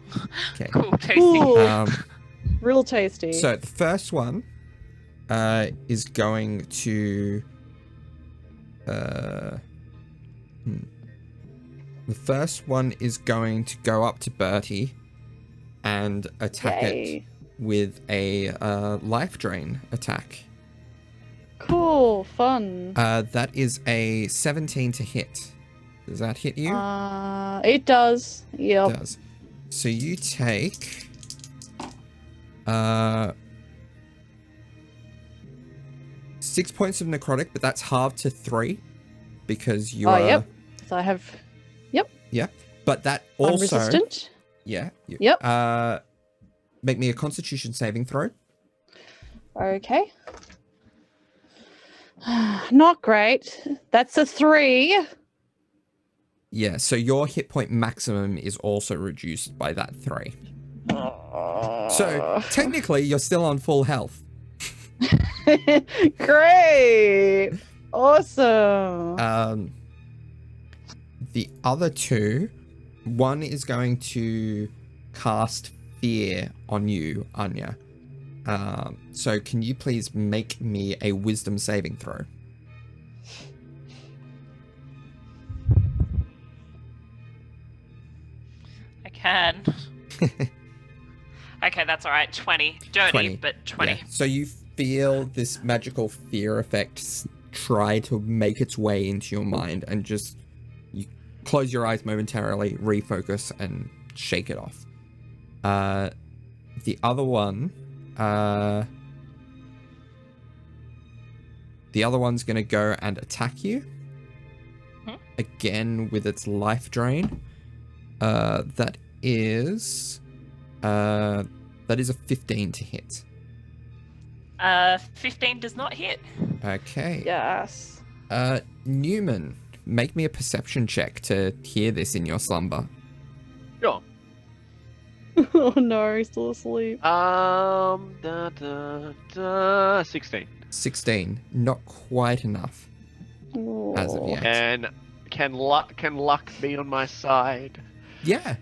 Okay. cool, tasty. Ooh, real tasty. So the first one is going to the first one is going to go up to Bertie and attack it with a life drain attack. Cool, fun. That is a 17 to hit. Does that hit you? It does. Yep. It does. So you take 6 points of necrotic, but that's halved to 3 because you are. Yep. So I have. Yep. Yeah, but that I'm also. resistant. Yeah. Yep. Make me a Constitution saving throw. Okay. Not great. That's a 3. Yeah. So your hit point maximum is also reduced by that 3. So technically, you're still on full health. Great. Awesome. The other two, one is going to cast fear on you, Anya. So can you please make me a wisdom saving throw? I can. Okay, that's all right. 20. Dirty, 20. but 20. Yeah. So you feel this magical fear effect try to make its way into your mind, and just you close your eyes momentarily, refocus, and shake it off. The other one, the other one's gonna go and attack you again with its life drain. That is a 15 to hit. 15 does not hit. Okay. Yes. Neumann, make me a perception check to hear this in your slumber. Sure. Oh no, he's still asleep. 16. 16, not quite enough as of yet. And can luck be on my side? Yeah.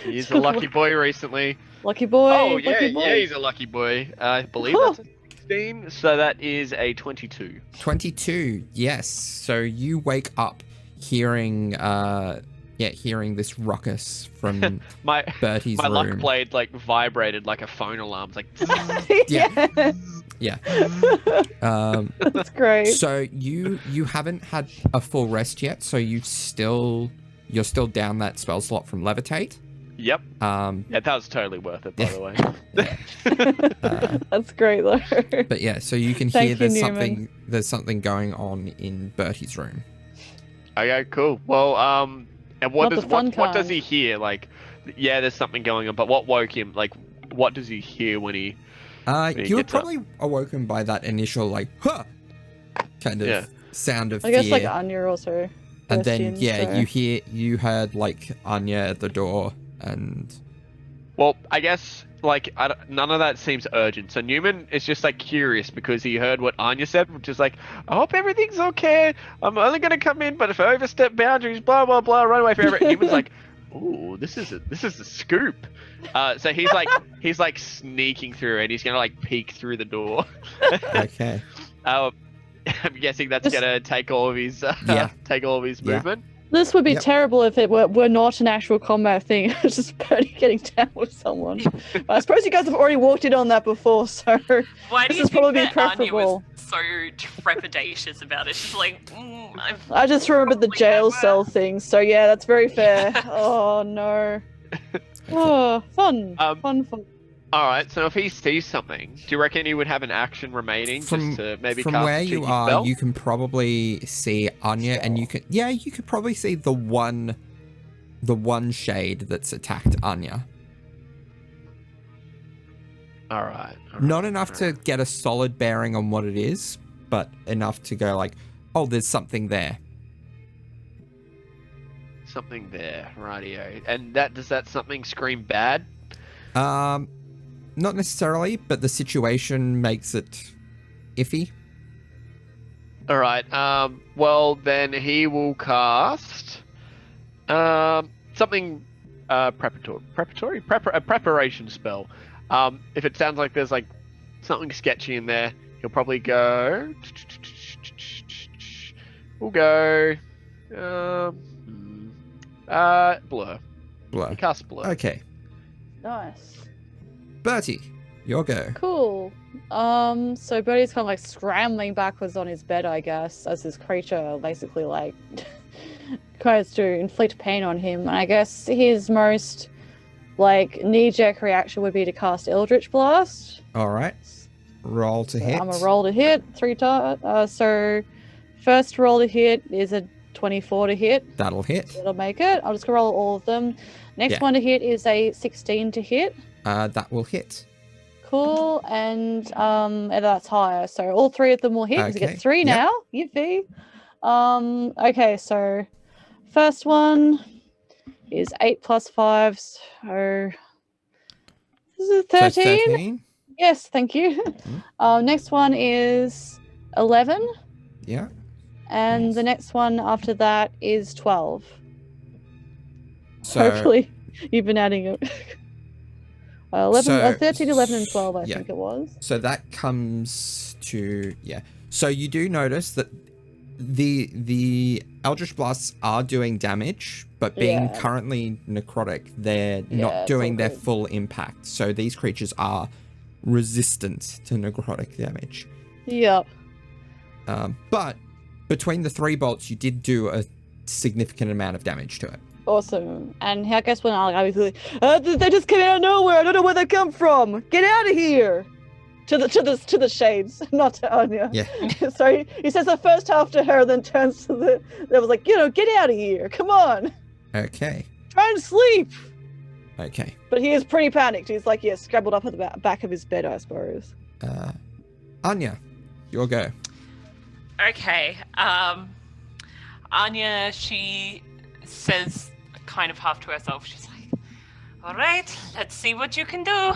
He's a lucky boy recently. Lucky boy. Oh yeah, lucky boy. yeah, he's a lucky boy. I believe that's a 16, so that is a 22. 22, yes. So you wake up hearing this ruckus from My Bertie's my room. luck blade like vibrated like a phone alarm. It's like Yeah. Yeah. That's great. So you haven't had a full rest yet, so you're still down that spell slot from levitate. Yep. Yeah, that was totally worth it, by the way. That's great though. But yeah, so you can Thank hear you, there's something going on in Bertie's room. Okay, cool. Well, and what Not the fun what does kind. he hear? Like, yeah, there's something going on, but what woke him? Like, what does he hear when he? You were probably awoken by that initial like, huh, kind of sound of I guess fear. like Anya also. And then in, so. you heard like Anya at the door, and Well, I guess like none of that seems urgent. So Neumann is just like curious because he heard what Anya said, which is like, I hope everything's okay. I'm only gonna come in, but if I overstep boundaries, blah blah blah, run away forever. Neumann's like, ooh, this is a scoop. So he's like sneaking through, and he's gonna like peek through the door. okay. I'm guessing that's gonna take all of his movement. This would be terrible if it were not an actual combat thing. It's just Bertie getting down with someone. But I suppose you guys have already walked in on that before, so Why do this you is think probably that preferable. Anya was so trepidatious about it? She's like, I just remembered the jail cell thing, so yeah, that's very fair. Oh no. Oh, fun. Fun. All right, so if he sees something, do you reckon he would have an action remaining just to maybe from cast where a you cheeky are? spell? You can probably see Anya, and you could probably see the one shade that's attacked Anya. All right. Not enough to get a solid bearing on what it is, but enough to go like, oh, there's something there. Something there, rightio. And does that something scream bad? Not necessarily, but the situation makes it iffy. All right. Well, then he will cast something a preparation spell. If it sounds like there's like something sketchy in there, he'll probably go. We'll go. Blur. Blur. He casts blur. Okay. Nice. Bertie, your go. Cool. So Birdie's kind of like scrambling backwards on his bed, I guess, as his creature basically like tries to inflict pain on him. And I guess his most like knee-jerk reaction would be to cast Eldritch Blast. All right. Roll to hit. I'm a roll to hit 3 times. So first roll to hit is a 24 to hit. That'll hit. It'll make it. I'll just roll all of them. Next Yeah. one to hit is a 16 to hit. That will hit. Cool, and that's higher. So all 3 of them will hit. Okay. You get 3 Yep. now. Yippee. Okay, so first one is 8 plus 5. So this is 13. So 13. Yes, thank you. Next one is 11. Yeah. And Nice. the next one after that is 12. So Hopefully you've been adding it. 13, 11, and 12, I yeah. think it was. So that comes to So you do notice that the Eldritch Blasts are doing damage, but being Yeah. currently necrotic, they're Yeah, not it's doing all their good. full impact. So these creatures are resistant to necrotic damage. Yep. But between the 3 bolts, you did do a significant amount of damage to it. Awesome. And I guess when I was like, they just came out of nowhere. I don't know where they come from. Get out of here. To the shades, not to Anya. Yeah. Sorry, he says the first half to her, then turns to that was like, get out of here. Come on. Okay. Try and sleep. Okay. But he is pretty panicked. He's like, scrabbled up at the back of his bed, I suppose. Anya, your go. Okay. Anya, she says kind of half to herself, she's like, all right, let's see what you can do.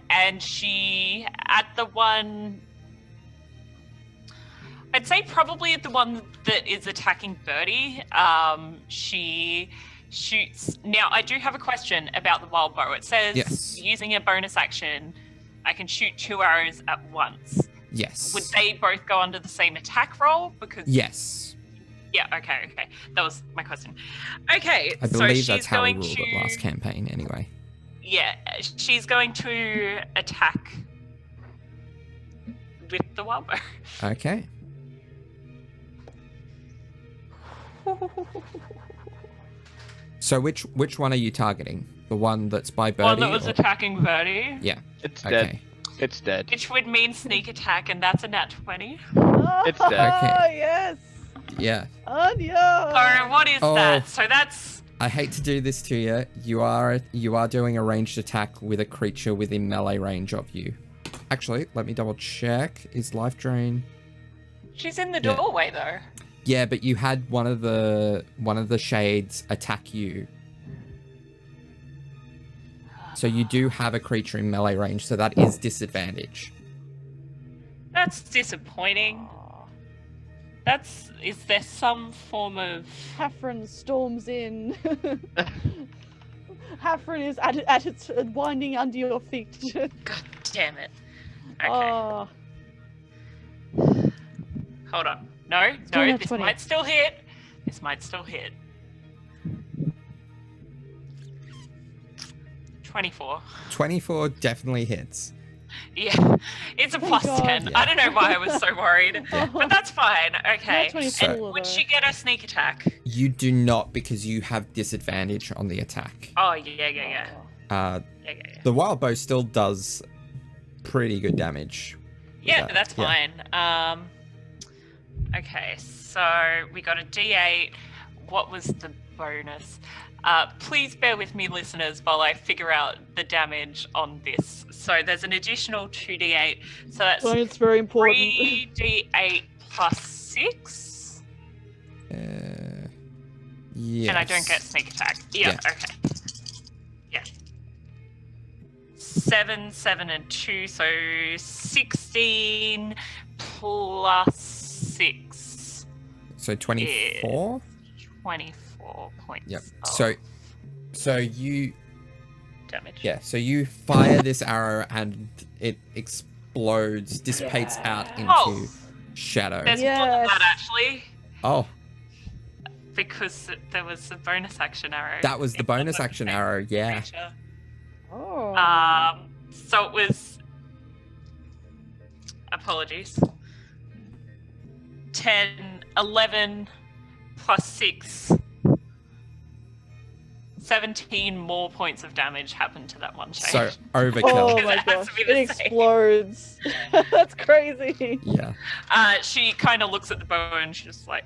And she, at the one, I'd say probably at the one that is attacking Birdie, she shoots. Now, I do have a question about the wild bow. It says, Yes. using a bonus action, I can shoot 2 arrows at once. Yes. Would they both go under the same attack roll? Because Yes. yeah, okay. That was my question. Okay, I so believe she's that's how we going ruled to. it last campaign, anyway. Yeah, she's going to attack with the wild bow. Okay. So which one are you targeting? The one that's by Birdie? One that was or- attacking Birdie, Yeah. It's dead. Okay. It's dead. which would mean sneak attack, and that's a nat 20. It's dead. Oh, yes. Yeah. Anya. So what is Oh. that? So that's I hate to do this to you. You are doing a ranged attack with a creature within melee range of you. Actually, let me double check. Is life drain? she's in the Yeah. doorway though. Yeah, but you had one of the shades attack you. So you do have a creature in melee range, so that is disadvantage. That's disappointing. Is there some form of... Hafren storms in. Hafren is at its winding under your feet. God damn it. Okay. Oh, Hold on. No, doing a this 20. might still hit. This might still hit. 24. 24 definitely hits. Yeah, it's a Thank plus God. 10. Yeah. I don't know why I was so worried, but that's fine. Okay. Nat 20 So- And full would of she get a sneak attack? You do not, because you have disadvantage on the attack. Oh, yeah. Uh, Yeah. the wild bow still does pretty good damage. Yeah, that, that's yeah. fine. Okay, so we got a D8. What was the bonus? Please bear with me, listeners, while I figure out the damage on this. So there's an additional 2d8. So that's So it's very important. 3d8 plus 6. Yes. And I don't get sneak attack. Yeah, Yeah. okay. Yeah. 7, 7, and 2, so 16 plus 6. So 24? 24 points. Yep. of So you damage. Yeah, so you fire this arrow and it explodes, dissipates out into Oh. shadow. There's more than that, actually, Oh, because there was a bonus action arrow. that was the bonus action arrow, yeah. Creature. Oh. So it was. Apologies. 10, 11 plus 6. 17 more points of damage happened to that one chain. So overkill. Oh Because my it has gosh, to be it the same. explodes. That's crazy. Yeah. She kind of looks at the bow and she just like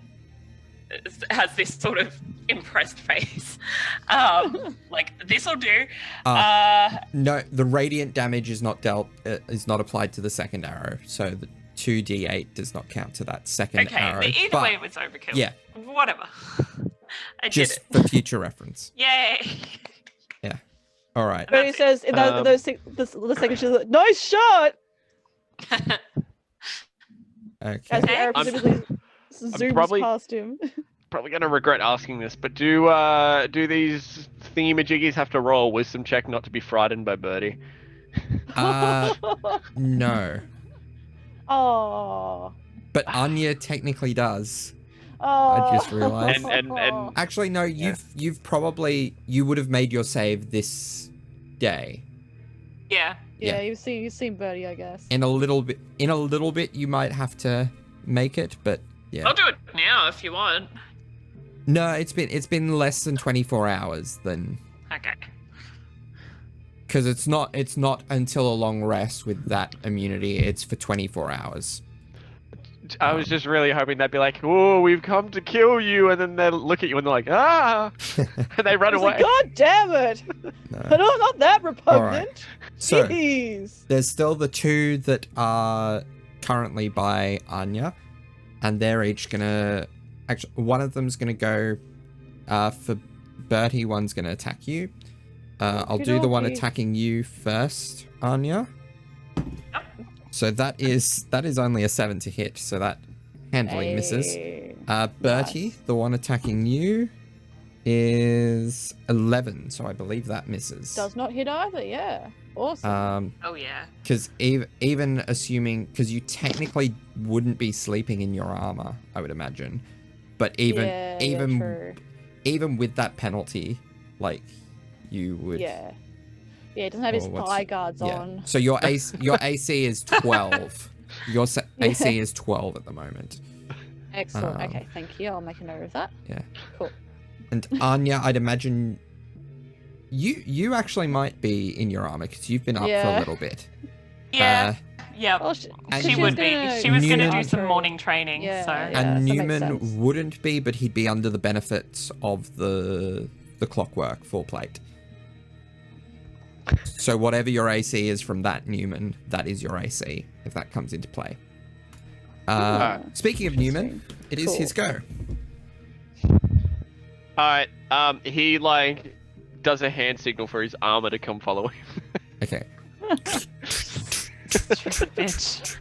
has this sort of impressed face. Like, this'll do. No, the radiant damage is not applied to the second arrow, so the 2d8 does not count to that second Okay, arrow. either but way it was overkill. yeah. Whatever. I just did it. for future reference. Yay. All right. But he says in the second she's like, nice shot. Okay. As the arrow I'm- presumably zooms probably- past him. Probably gonna regret asking this, but do these thingamajiggies have to roll a wisdom check not to be frightened by Birdie? No. Oh. But Anya technically does. Oh. I just realised. And- Actually, no. You would have made your save this day. Yeah. Yeah, Yeah. you've seen Birdie, I guess. In a little bit, you might have to make it, but yeah. I'll do it now if you want. No, it's been less than 24 hours then, Okay. because it's not until a long rest with that immunity. It's for 24 hours. I was just really hoping they'd be like, "Oh, we've come to kill you," and then they look at you and they're like, "Ah," and they run I was away. like, God damn it! No. No, not that repugnant. So Jeez. there's still the two that are currently by Anya, and they're each gonna. Actually, one of them's gonna go for Bertie. One's gonna attack you. I'll do the one Okey-dokey. attacking you first, Anya. Yep. So that is only a 7 to hit, so that handily misses. Hey. Bertie, Nice. the one attacking you, is 11, so I believe that misses. Does not hit either, yeah. Awesome. Oh yeah. Because even assuming, because you technically wouldn't be sleeping in your armor, I would imagine, but yeah, true. even with that penalty, like you would. Yeah. Yeah, it doesn't have his Or what's thigh it- guards Yeah. on. So your AC is 12. Your AC is 12 at the moment. Excellent. Um, Okay, thank you. I'll make a note of that. Yeah. Cool. And Anya, I'd imagine you actually might be in your armor because you've been up for a Yeah. little bit. Yeah. Yeah. Oh, And She you- would be. She was going to do Newman- some morning training. Yeah, So. yeah. And that makes Neumann sense. wouldn't be, but he'd be under the benefits of the clockwork full plate. So whatever your AC is from that Neumann, that is your AC, if that comes into play. Speaking of Neumann, it is Cool. his go. All right. He like does a hand signal for his armor to come follow him. Okay. Bitch.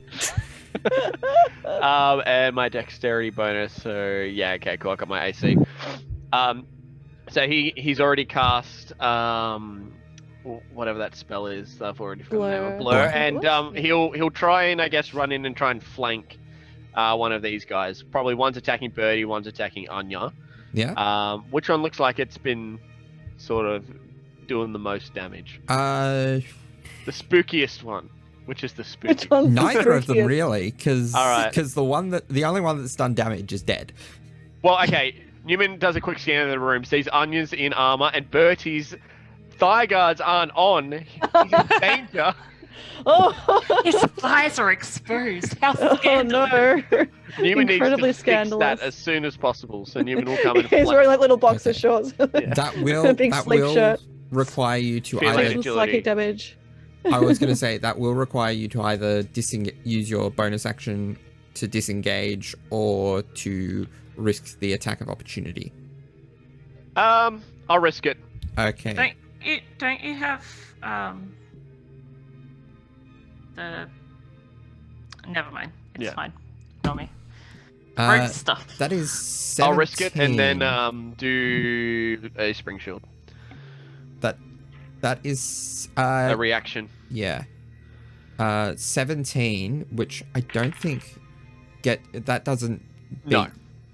And my dexterity bonus. So yeah, okay, cool. I got my AC. So he's already cast whatever that spell is. I've already forgotten the name of Blur. Blur, and he'll try and I guess run in and try and flank one of these guys. Probably one's attacking Birdie, one's attacking Anya. Yeah. Which one looks like it's been sort of doing the most damage? Uh, The spookiest one. Which is the spooky? Which one's the neither of them spookiest? really, because Alright. the only one that's done damage is dead. Well, okay. Newman does a quick scan of the room, sees Onion's in armor, and Bertie's thigh guards aren't on. He's in danger. Oh, His thighs are exposed. How oh scandalous. no. Newman Incredibly needs to fix scandalous. that as soon as possible, so Newman will come and He's wearing like little boxer Okay. shorts. That will Big sleep shirt. require you to Feel either. it. Some agility. psychic damage. I was going to say that will require you to either use your bonus action to disengage or to risk the attack of opportunity. I'll risk it. Okay. Don't you have Never mind. It's Yeah. fine. Ignore me. Great stuff. That is 17. I'll risk it and then do a spring shield. That is A reaction. yeah. 17, which I don't think that doesn't beat, No.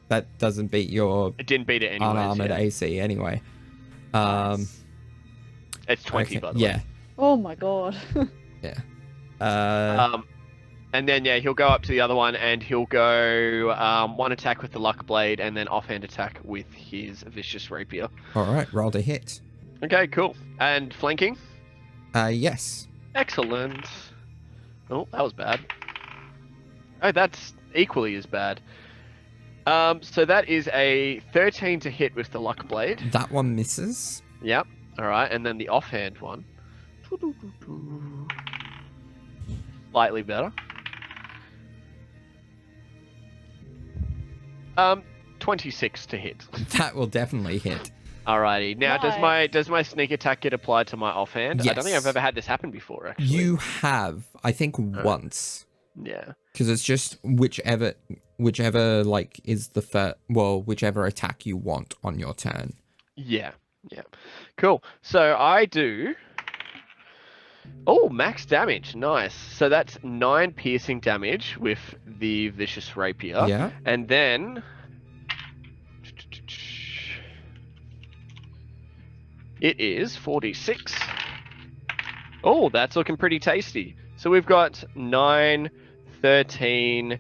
that doesn't beat your It didn't beat it anyway. unarmored AC anyway. It's 20 okay, by the yeah. way. Oh my god. And then he'll go up to the other one and he'll go one attack with the luck blade and then offhand attack with his vicious rapier. All right, roll to hit. Okay, cool. And flanking? Yes. Excellent. Oh, that was bad. Oh, that's equally as bad. So that is a 13 to hit with the luck blade. That one misses. Yep. All right, and then the offhand one. Slightly better. 26 to hit. That will definitely hit. Alrighty. Now, Nice. does my sneak attack get applied to my offhand? I don't think Yes. I've ever had this happen before. Actually. You have, I think, once. Yeah. Because it's just whichever like is the whichever attack you want on your turn. Yeah. Yeah. Cool. So I do. Oh, max damage. Nice. So that's 9 piercing damage with the vicious rapier. Yeah. And then. It is 46. Oh, that's looking pretty tasty. So we've got 9, 13,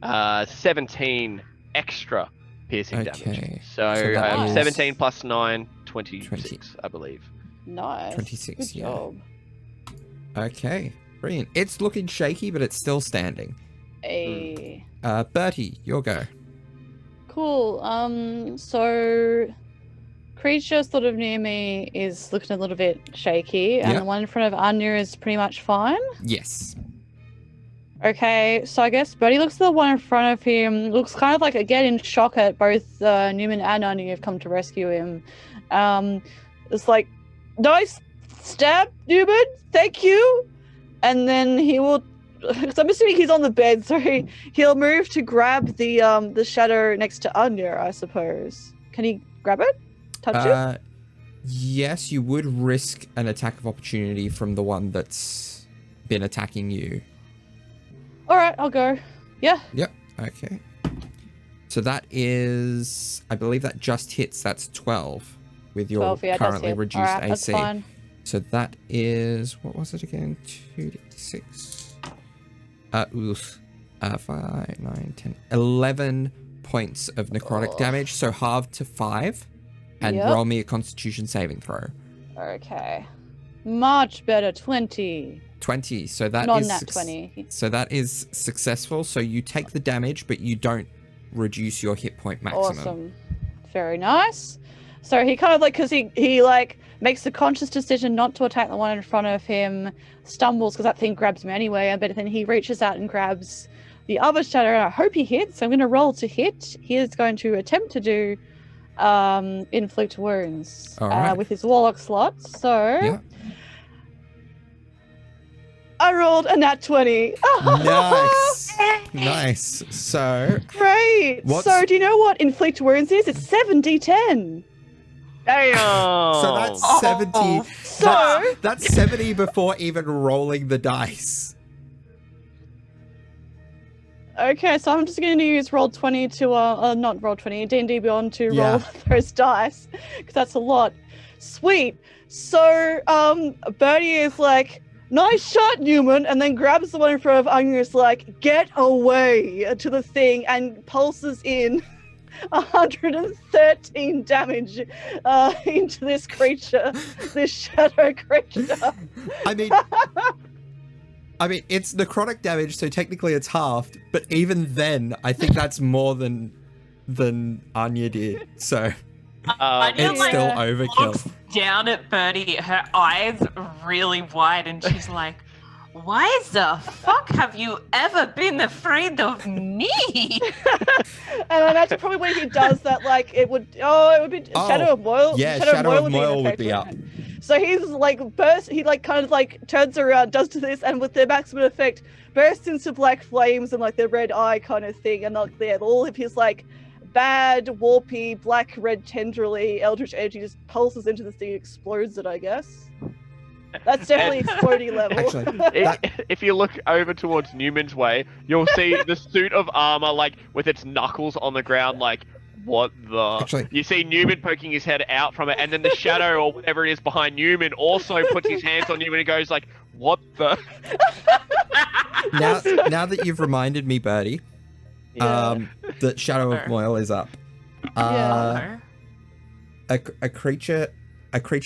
17 extra piercing damage. Okay. So, that is- 17 plus 9, 26, I believe. Nice. 26, Good yeah. job. Okay. Brilliant. It's looking shaky, but it's still standing. Hey. Bertie, your go. Cool. So creature sort of near me is looking a little bit shaky, and Yeah. the one in front of Anya is pretty much fine. Yes. Okay, so I guess Bertie looks at the one in front of him, looks kind of like again in shock at both Neumann and Anya have come to rescue him. It's like, nice stab, Neumann, thank you. And then he will, because I'm assuming he's on the bed, so he'll move to grab the shadow next to Anya, I suppose. Can he grab it? Touch it? Yes, you would risk an attack of opportunity from the one that's been attacking you. All right, I'll go. Yeah. Yep. Okay. So that is, I believe that just hits. That's 12 with your 12, yeah, it does currently hit. reduced All right, that's AC. fine. So that is, what was it again? 2d6. 5, 9, 10, 11 points of necrotic Ugh. damage. So halved to 5. And Yep. roll me a constitution saving throw. Okay. Much better. 20. 20. So that Not is nat 20. So that is successful. So you take the damage, but you don't reduce your hit point maximum. Awesome. Very nice. So he kind of like, because he like makes a conscious decision not to attack the one in front of him, stumbles because that thing grabs him anyway, but then he reaches out and grabs the other shadow, and I hope he hits. I'm going to roll to hit. He is going to attempt to do inflict wounds All right. with his warlock slot. So Yeah. I rolled a nat 20. Nice. Nice. So Great. What's- So do you know what inflict wounds is? It's 7d10. Damn! so that's 70. So That's 70 before even rolling the dice. okay, so I'm just going to use roll 20 to not roll 20, D&D Beyond to Yeah. roll those dice because that's a lot. Sweet. So Bertie is like, nice shot, Neumann, and then grabs the one in front of Anya, is like, get away to the thing, and pulses in 113 damage into this creature, this shadow creature. I mean, it's necrotic damage, so technically it's halved. But even then, I think that's more than Anya did. So I it's just, like, still Yeah. overkill. looks down at Bertie, her eyes really wide, and she's like, why the fuck have you ever been afraid of me? And I imagine probably when he does that, like it would be Shadow of Moil. yeah, Shadow Shadow of would Moil in would effect, be up. wouldn't it? So he's like burst. He like kind of like turns around, does to this, and with their maximum effect, bursts into black flames and like the red eye kind of thing, and like all of his like bad, warpy, black, red, tendrily, eldritch energy just pulses into this thing, and explodes it. I guess that's definitely exploding level. Actually, if you look over towards Newman's way, you'll see the suit of armor like with its knuckles on the ground, like. What the? Actually, you see Neumann poking his head out from it, and then the shadow or whatever it is behind Neumann also puts his hands on Neumann and goes like, "What the?" Now that you've reminded me, Birdie, that Shadow of Moyle is up. A creature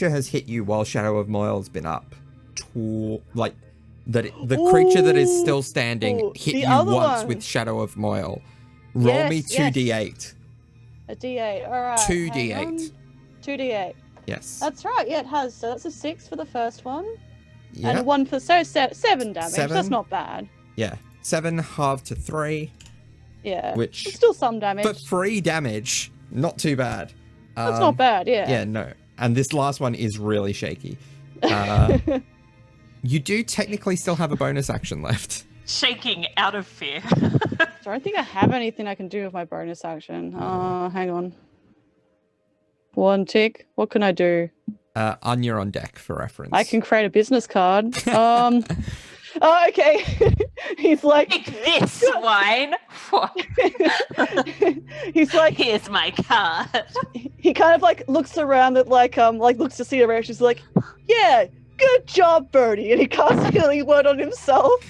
has hit you while Shadow of Moyle's been up. The creature that is still standing hit you once with Shadow of Moyle. Roll me 2d8. A D8, alright. 2d8. 2d8. Yes. That's right, yeah, it has. So that's a 6 for the first one. Yeah. And 1 for, so 7 damage. 7? That's not bad. Yeah. 7 halved to 3. Yeah. Which... It's still some damage. But 3 damage, not too bad. That's not bad, yeah. Yeah, no. And this last one is really shaky. You do technically still have a bonus action left. Shaking out of fear. I don't think I have anything I can do with my bonus action. Hang on. 1 tick. What can I do? Anya on deck for reference. I can create a business card. Oh, okay. He's like, take this wine. He's like, here's my card. He kind of like looks around at like looks to see her reaction. He's like, yeah, good job, Birdie. And he casts healing word on himself.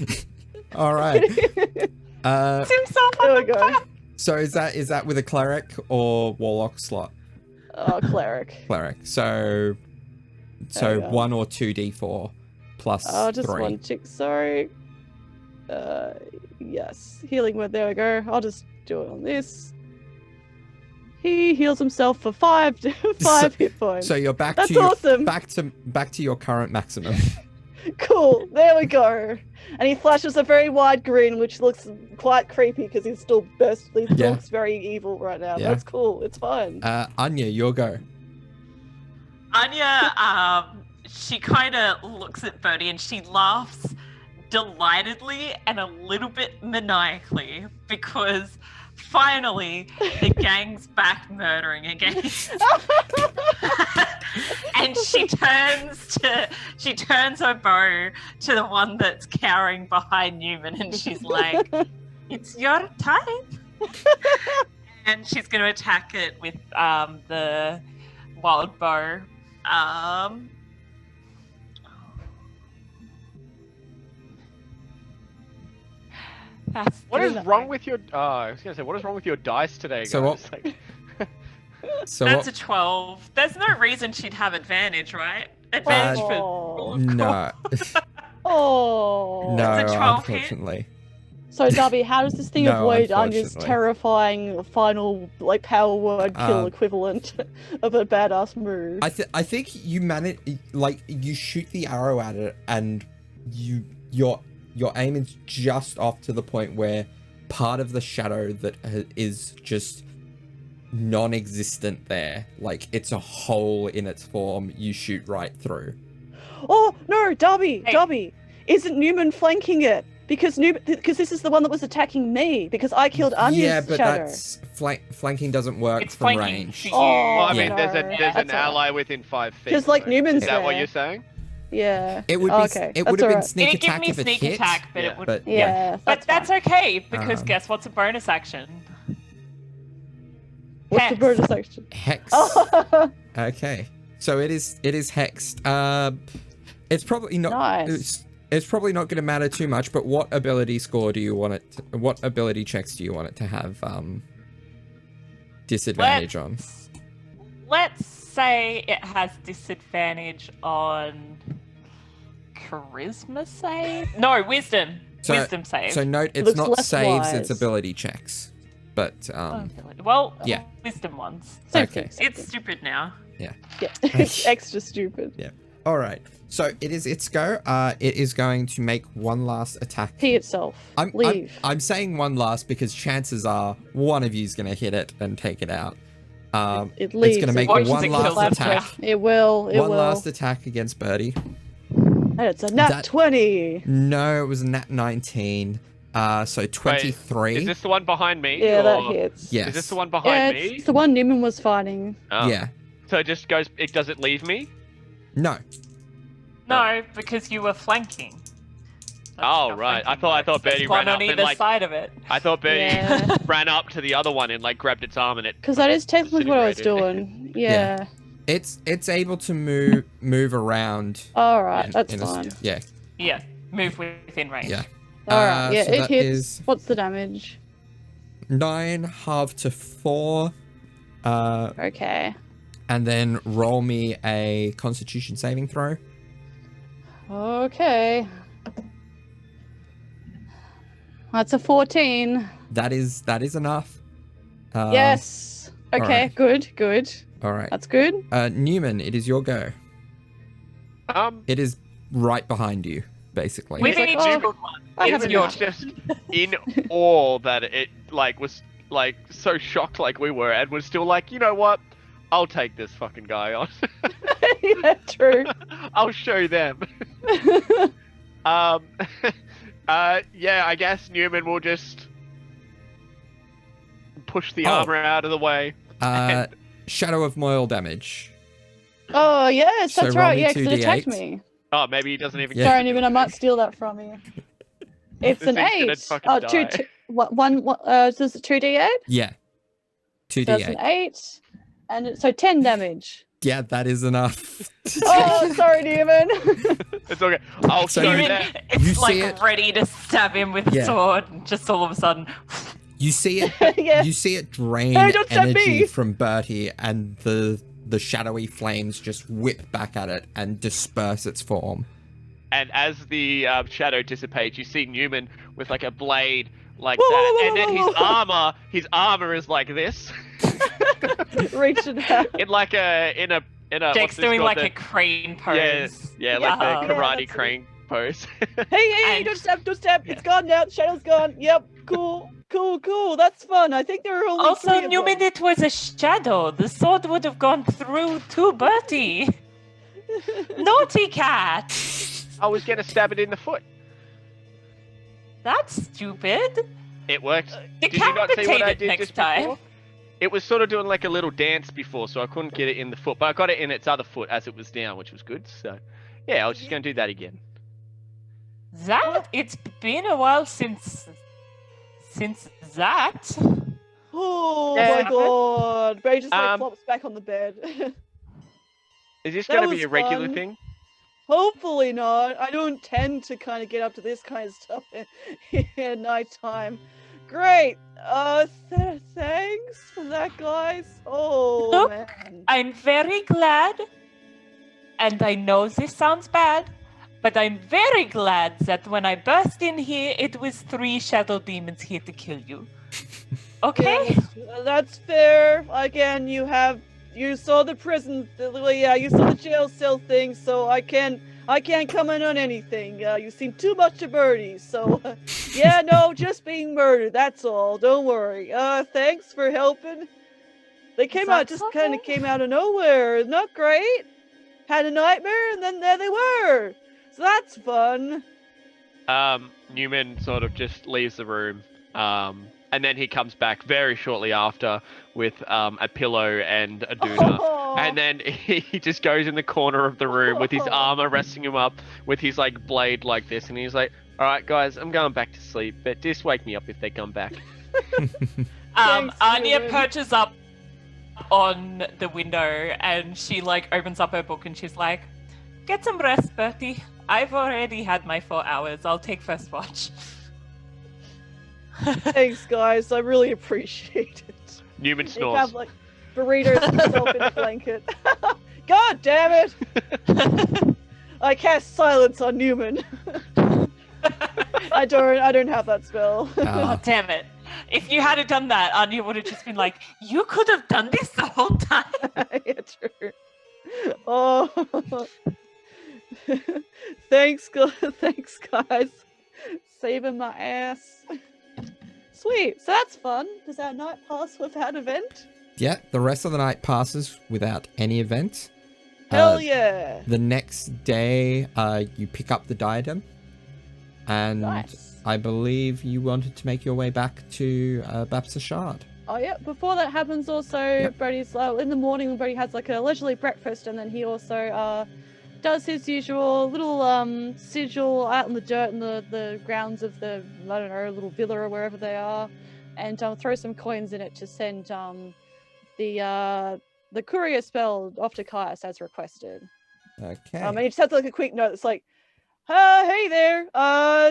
All right. Himself there we go. So is that with a cleric or warlock slot? Cleric. Cleric. So 1 or 2d4 plus 3. 1 tick. Sorry. Yes. Healing word. There we go. I'll just do it on this. He heals himself for 5 hit points. So you're back That's to awesome. back to your current maximum. Cool. There we go. And he flashes a very wide grin, which looks quite creepy because he's still looks very evil right now. Yeah. That's cool. It's fine. Anya, your go. Anya, she kind of looks at Birdie and she laughs delightedly and a little bit maniacally because finally the gang's back murdering again. And she turns her bow to the one that's cowering behind Neumann and she's like, it's your time. And she's going to attack it with the wild bow. What is wrong with your? I was gonna say, what is wrong with your dice today, guys? So what? That's a 12. There's no reason she'd have advantage, right? Advantage for no. Oh. No, It's a 12 unfortunately. So Darby, how does this thing No, avoid Anya's unfortunately. terrifying final like power word kill equivalent of a badass move? I think you manage, like, you shoot the arrow at it and your aim is just off to the point where part of the shadow that is just non-existent there, like it's a hole in its form, you shoot right through. Oh no, Darby, Hey. Darby, isn't Neumann flanking it? Because this is the one that was attacking me because I killed Anya's Yeah, but shadow. that's flanking doesn't work It's from flanking range. for you. Oh, Well, I mean, no. there's an That's ally all right. within 5 feet. Just like so- Newman's Is that what there. you're saying? Yeah. It would be. Okay, It would that's have been alright. sneak It'd give attack me if it sneak hit. attack, but Yeah. it would. But Yeah, But that's fine. okay because Um, guess what's a bonus action? What's the Hex. bonus action? Hex. Oh, Okay. So it is hexed. It's probably not. nice. It's probably not going to matter too much. But what ability score do you want it? What ability checks do you want it to have? Disadvantage on. Let's say it has disadvantage on charisma save. No, wisdom. So- Wisdom save. So note, it's Looks not less saves, wise. it's ability checks. But Well, yeah. wisdom ones. Same Okay. thing, same It's thing. stupid now. Yeah, it's extra stupid. all right. So it is its go. It is going to make one last attack. Pee itself. Leave. I'm saying one last because chances are one of you's going to hit it and take it out. It leaves. It's going to make Watches one it last kills it. attack. It will. It One will. last attack against Birdie. And it's a nat 20. No, it was a nat 19. So 23. Is this the one behind me? Yeah, that or- hits. Yes. Is this the one Yeah, behind it's me? the one Neumann was fighting. Oh. Yeah. So it just goes. It doesn't leave me. No. No, because you were flanking. That's Oh, how right. flanking I thought works. Birdie There's one ran on up and, either like- side of it. I thought Birdie Yeah. ran up to the other one and like grabbed its arm and it. Because that is technically what I was Disintegrated. doing. Yeah. It's able to move around. Alright, in- that's in a- fine. Yeah. Yeah, move within range. Yeah. Alright, yeah, so it that hits. is What's the damage? 9 halved to 4. Okay. And then roll me a Constitution saving throw. Okay. That's a 14. That is enough. Yes. Okay, alright. good. All right. That's good. Newman, it is your go. Um. It is right behind you, basically. We It's like, need oh, you. I It's have Newman your was just in awe that it like was like so shocked like we were and was still like, you know what? I'll take this fucking guy on. Yeah, true. I'll show them. Yeah, I guess Neumann will just push the Oh. armor out of the way. Shadow of Moil damage. Oh, yes, So that's roll right. me Yeah, because it attacked 2d8. me. Oh, maybe he doesn't even. Yeah. get Sorry, to do Neumann, I it. might steal that from you. It's This an thing's gonna 8. fucking Oh, die. so is it 2d8? Yeah. So it's an 2d8. 8. And so 10 damage. Yeah, that is enough. Oh, sorry, Neumann. It's okay. I'll So show you- them. It's You see like it- ready to stab him with Yeah. a sword, and just all of a sudden. You see it. Yeah. You see it drain Hey, don't stab energy me. from Bertie, and the shadowy flames just whip back at it and disperse its form. And as the shadow dissipates, you see Neumann with like a blade like Whoa, that, whoa, whoa, and then whoa, his armor is like this, Reaching out. in like in a Jake's what's this doing called? like a crane pose. Yeah, like Yeah. the karate that's it. crane pose. Hey, And- don't stab. It's gone now. The shadow's gone. Yep, cool. That's fun. I think there are only Also, 3 of Neumann, them. it was a shadow. The sword would have gone through to Bertie. Naughty cat. I was gonna stab it in the foot. That's stupid. It worked. Did you not see Decapitate what I it did next just time. before? It was sort of doing like a little dance before, so I couldn't get it in the foot, but I got it in its other foot as it was down, which was good. So, yeah, I was just gonna do that again. That it's been a while since that. Oh Yeah. my god. Ray just Um, flops back on the bed. Is this That gonna be was a regular fun. thing? Hopefully not. I don't tend to kind of get up to this kind of stuff at nighttime. Great. Thanks for that, guys. Oh Look, man. I'm very glad, and I know this sounds bad, but I'm very glad that when I burst in here, it was 3 shadow demons here to kill you. Okay? Yeah, that's fair. Again, you saw the prison. Yeah, you saw the jail cell thing. So I can't comment on anything. You seem too much to Birdie. So yeah, no, just being murdered. That's all. Don't worry. Thanks for helping. They came out, That's just kind of okay. came out of nowhere. Not great. Had a nightmare, and then there they were. So that's fun. Neumann sort of just leaves the room, and then he comes back very shortly after with a pillow and a doona. Oh. And then he just goes in the corner of the room with his armor resting him up with his like blade like this, and he's like, "All right, guys, I'm going back to sleep, but just wake me up if they come back." Thanks, Anya Neumann. perches up on the window and she like opens up her book and she's like, "Get some rest, Bertie. I've already had my 4 hours. I'll take first watch." Thanks, guys. I really appreciate it. Neumann You snores. have like burritos himself in a blanket. God damn it! I cast silence on Neumann. I don't have that spell. Oh, damn it. If you had done that, Anya would have just been like, "You could have done this the whole time." Yeah, true. Oh, thanks, guys. Saving my ass. Sweet. So that's fun. Does our night pass without event? yeah, the rest of the night passes without any event. Hell yeah! The next day, you pick up the diadem, and Nice. I believe you wanted to make your way back to Babsa Shard. Oh yeah, before that happens also, Brody's in the morning when Brody has like a leisurely breakfast, and then he also does his usual little sigil out in the dirt and the grounds of the, I don't know, little villa or wherever they are, and throw some coins in it to send the courier spell off to Caius as requested. Okay. And he just has like a quick note that's like, hey there,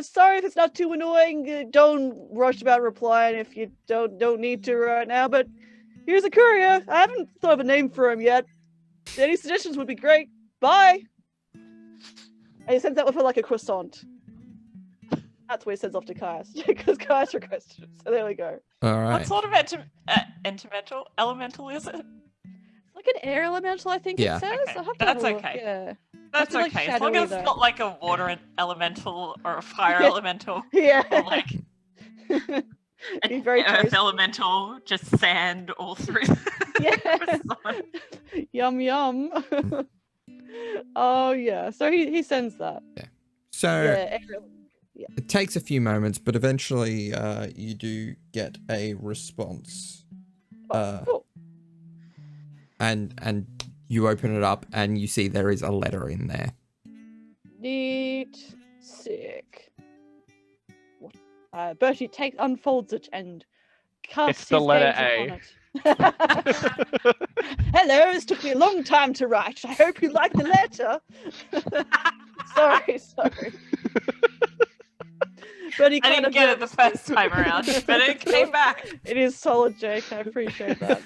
sorry if it's not too annoying, don't rush about replying if you don't need to right now, but here's a courier. I haven't thought of a name for him yet. Any suggestions would be great. Bye! And he sends that with like a croissant. That's what he sends off to Caius, because Caius requested it, so there we go. Alright. What sort of elemental is it? Like an air elemental, I think Yeah. it says. Okay, I'll have to that's have a look, okay. yeah. That's Like okay, as long as shadowy, it's not like a water elemental or a fire Yeah. elemental. Yeah. Or like Be very an earth toasty. elemental, just sand all through. Yeah. croissant. Yum yum. Oh yeah. So he sends that. So Yeah. it takes a few moments, but eventually you do get a response. Cool. And you open it up and you see there is a letter in there. Neat. Sick. Bertie unfolds it and casts It's the his letter gaze upon it. Hello, this took me a long time to write. I hope you like the letter. Sorry. But he I didn't get it the first time around, but it came back. It is solid, Jake. I appreciate that.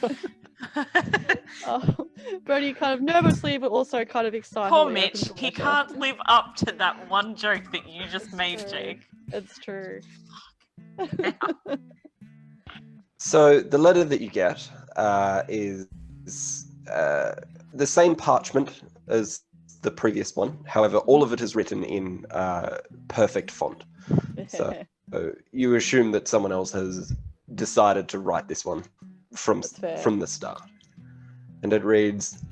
Brody kind of nervously, but also kind of excited. Poor Mitch, he can't live up to that one joke that you just made, true. Jake. It's true. So the letter that you get is the same parchment as the previous one. However, all of it is written in perfect font. So you assume that someone else has decided to write this one from the start. And it reads,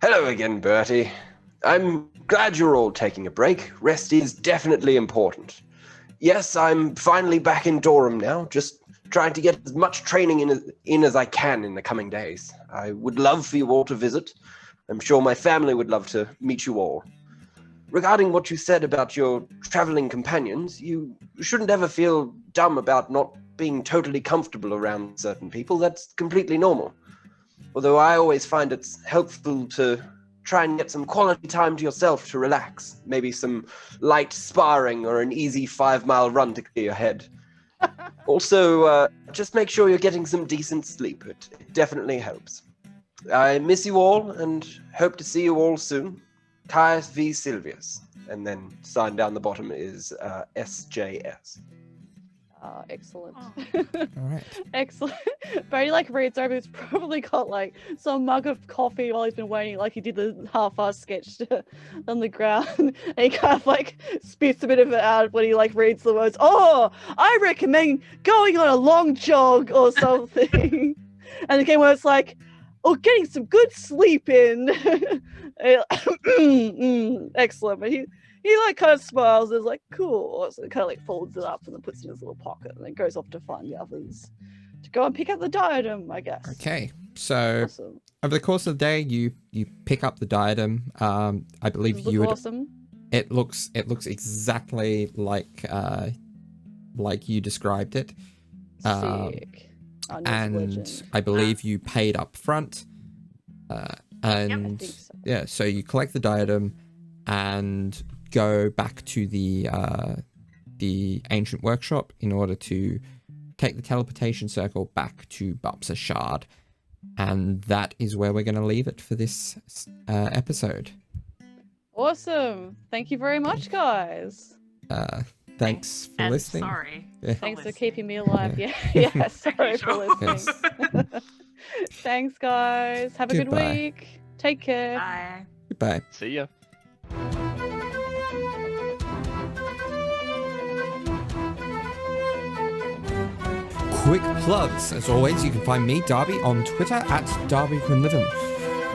"Hello again, Bertie. I'm glad you're all taking a break. Rest is definitely important. Yes, I'm finally back in Durham now, just trying to get as much training in as I can in the coming days. I would love for you all to visit. I'm sure my family would love to meet you all. Regarding what you said about your traveling companions, you shouldn't ever feel dumb about not being totally comfortable around certain people. That's completely normal. Although I always find it's helpful to try and get some quality time to yourself to relax. Maybe some light sparring or an easy 5-mile run to clear your head. Also, just make sure you're getting some decent sleep. It definitely helps. I miss you all and hope to see you all soon. Caius V. Silvius." And then signed down the bottom is SJS. Excellent. All right. Excellent. Brady reads over. He's probably got some mug of coffee while he's been waiting, like he did the half-assed sketch on the ground, and he kind of spits a bit of it out when he reads the words. Oh, I recommend going on a long jog or something. And again, where it's or getting some good sleep in. Excellent. But he kind of smiles and is cool. So he kind of folds it up and then puts it in his little pocket and then goes off to find the others to go and pick up the diadem, I guess. Okay. So Awesome. over the course of the day, you pick up the diadem. I believe you would. Awesome. It looks exactly like you described it. Sick. And I believe you paid up front. I And think so. yeah, so you collect the diadem and go back to the ancient workshop in order to take the teleportation circle back to Babsa Shard. And that is where we're going to leave it for this episode. Awesome. Thank you very much, guys. Thanks for And listening. sorry. Yeah. Thanks for listening. keeping me alive. Yeah, sorry for usual. listening. Thanks, guys. Have a Goodbye. good week. Take care. Bye. Goodbye. See ya. quick plugs. As always, you can find me, Darby, on Twitter at DarbyQuinLivin.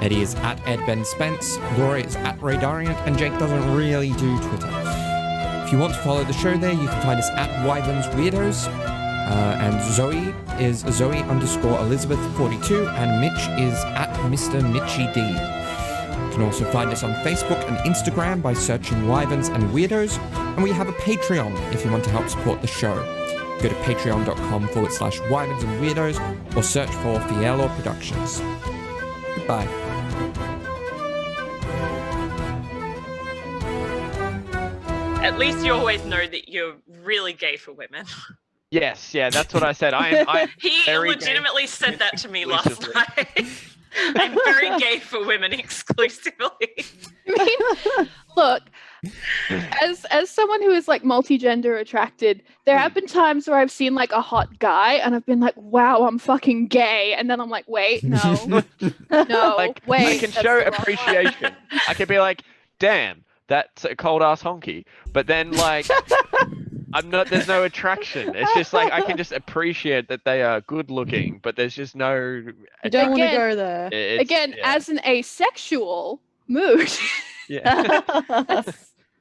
Eddie is at EdBenSpence, Laura is at RayDariant, and Jake doesn't really do Twitter. If you want to follow the show there, you can find us at Wyverns and Weirdos. And Zoe is Zoe_Elizabeth42, and Mitch is at Mr. Mitchy D. You can also find us on Facebook and Instagram by searching Wyverns and Weirdos, and we have a Patreon if you want to help support the show. Go to patreon.com/Wyverns and Weirdos or search for Fierlor Productions. Goodbye. At least you always know that you're really gay for women. Yes, yeah, that's what I said. I'm He very legitimately said that to me last exclusively. night. I'm very gay for women exclusively. I mean, look, as someone who is like multi-gender attracted, there have been times where I've seen like a hot guy and I've been like, wow, I'm fucking gay. And then I'm like, wait, no, no, like, wait. I can that's show the wrong appreciation. I can be like, damn, that's a cold ass honky. But then like there's no attraction. It's just like I can just appreciate that they are good looking, but there's just no You don't want to Again- go there. Again, as an asexual mood. yeah. That's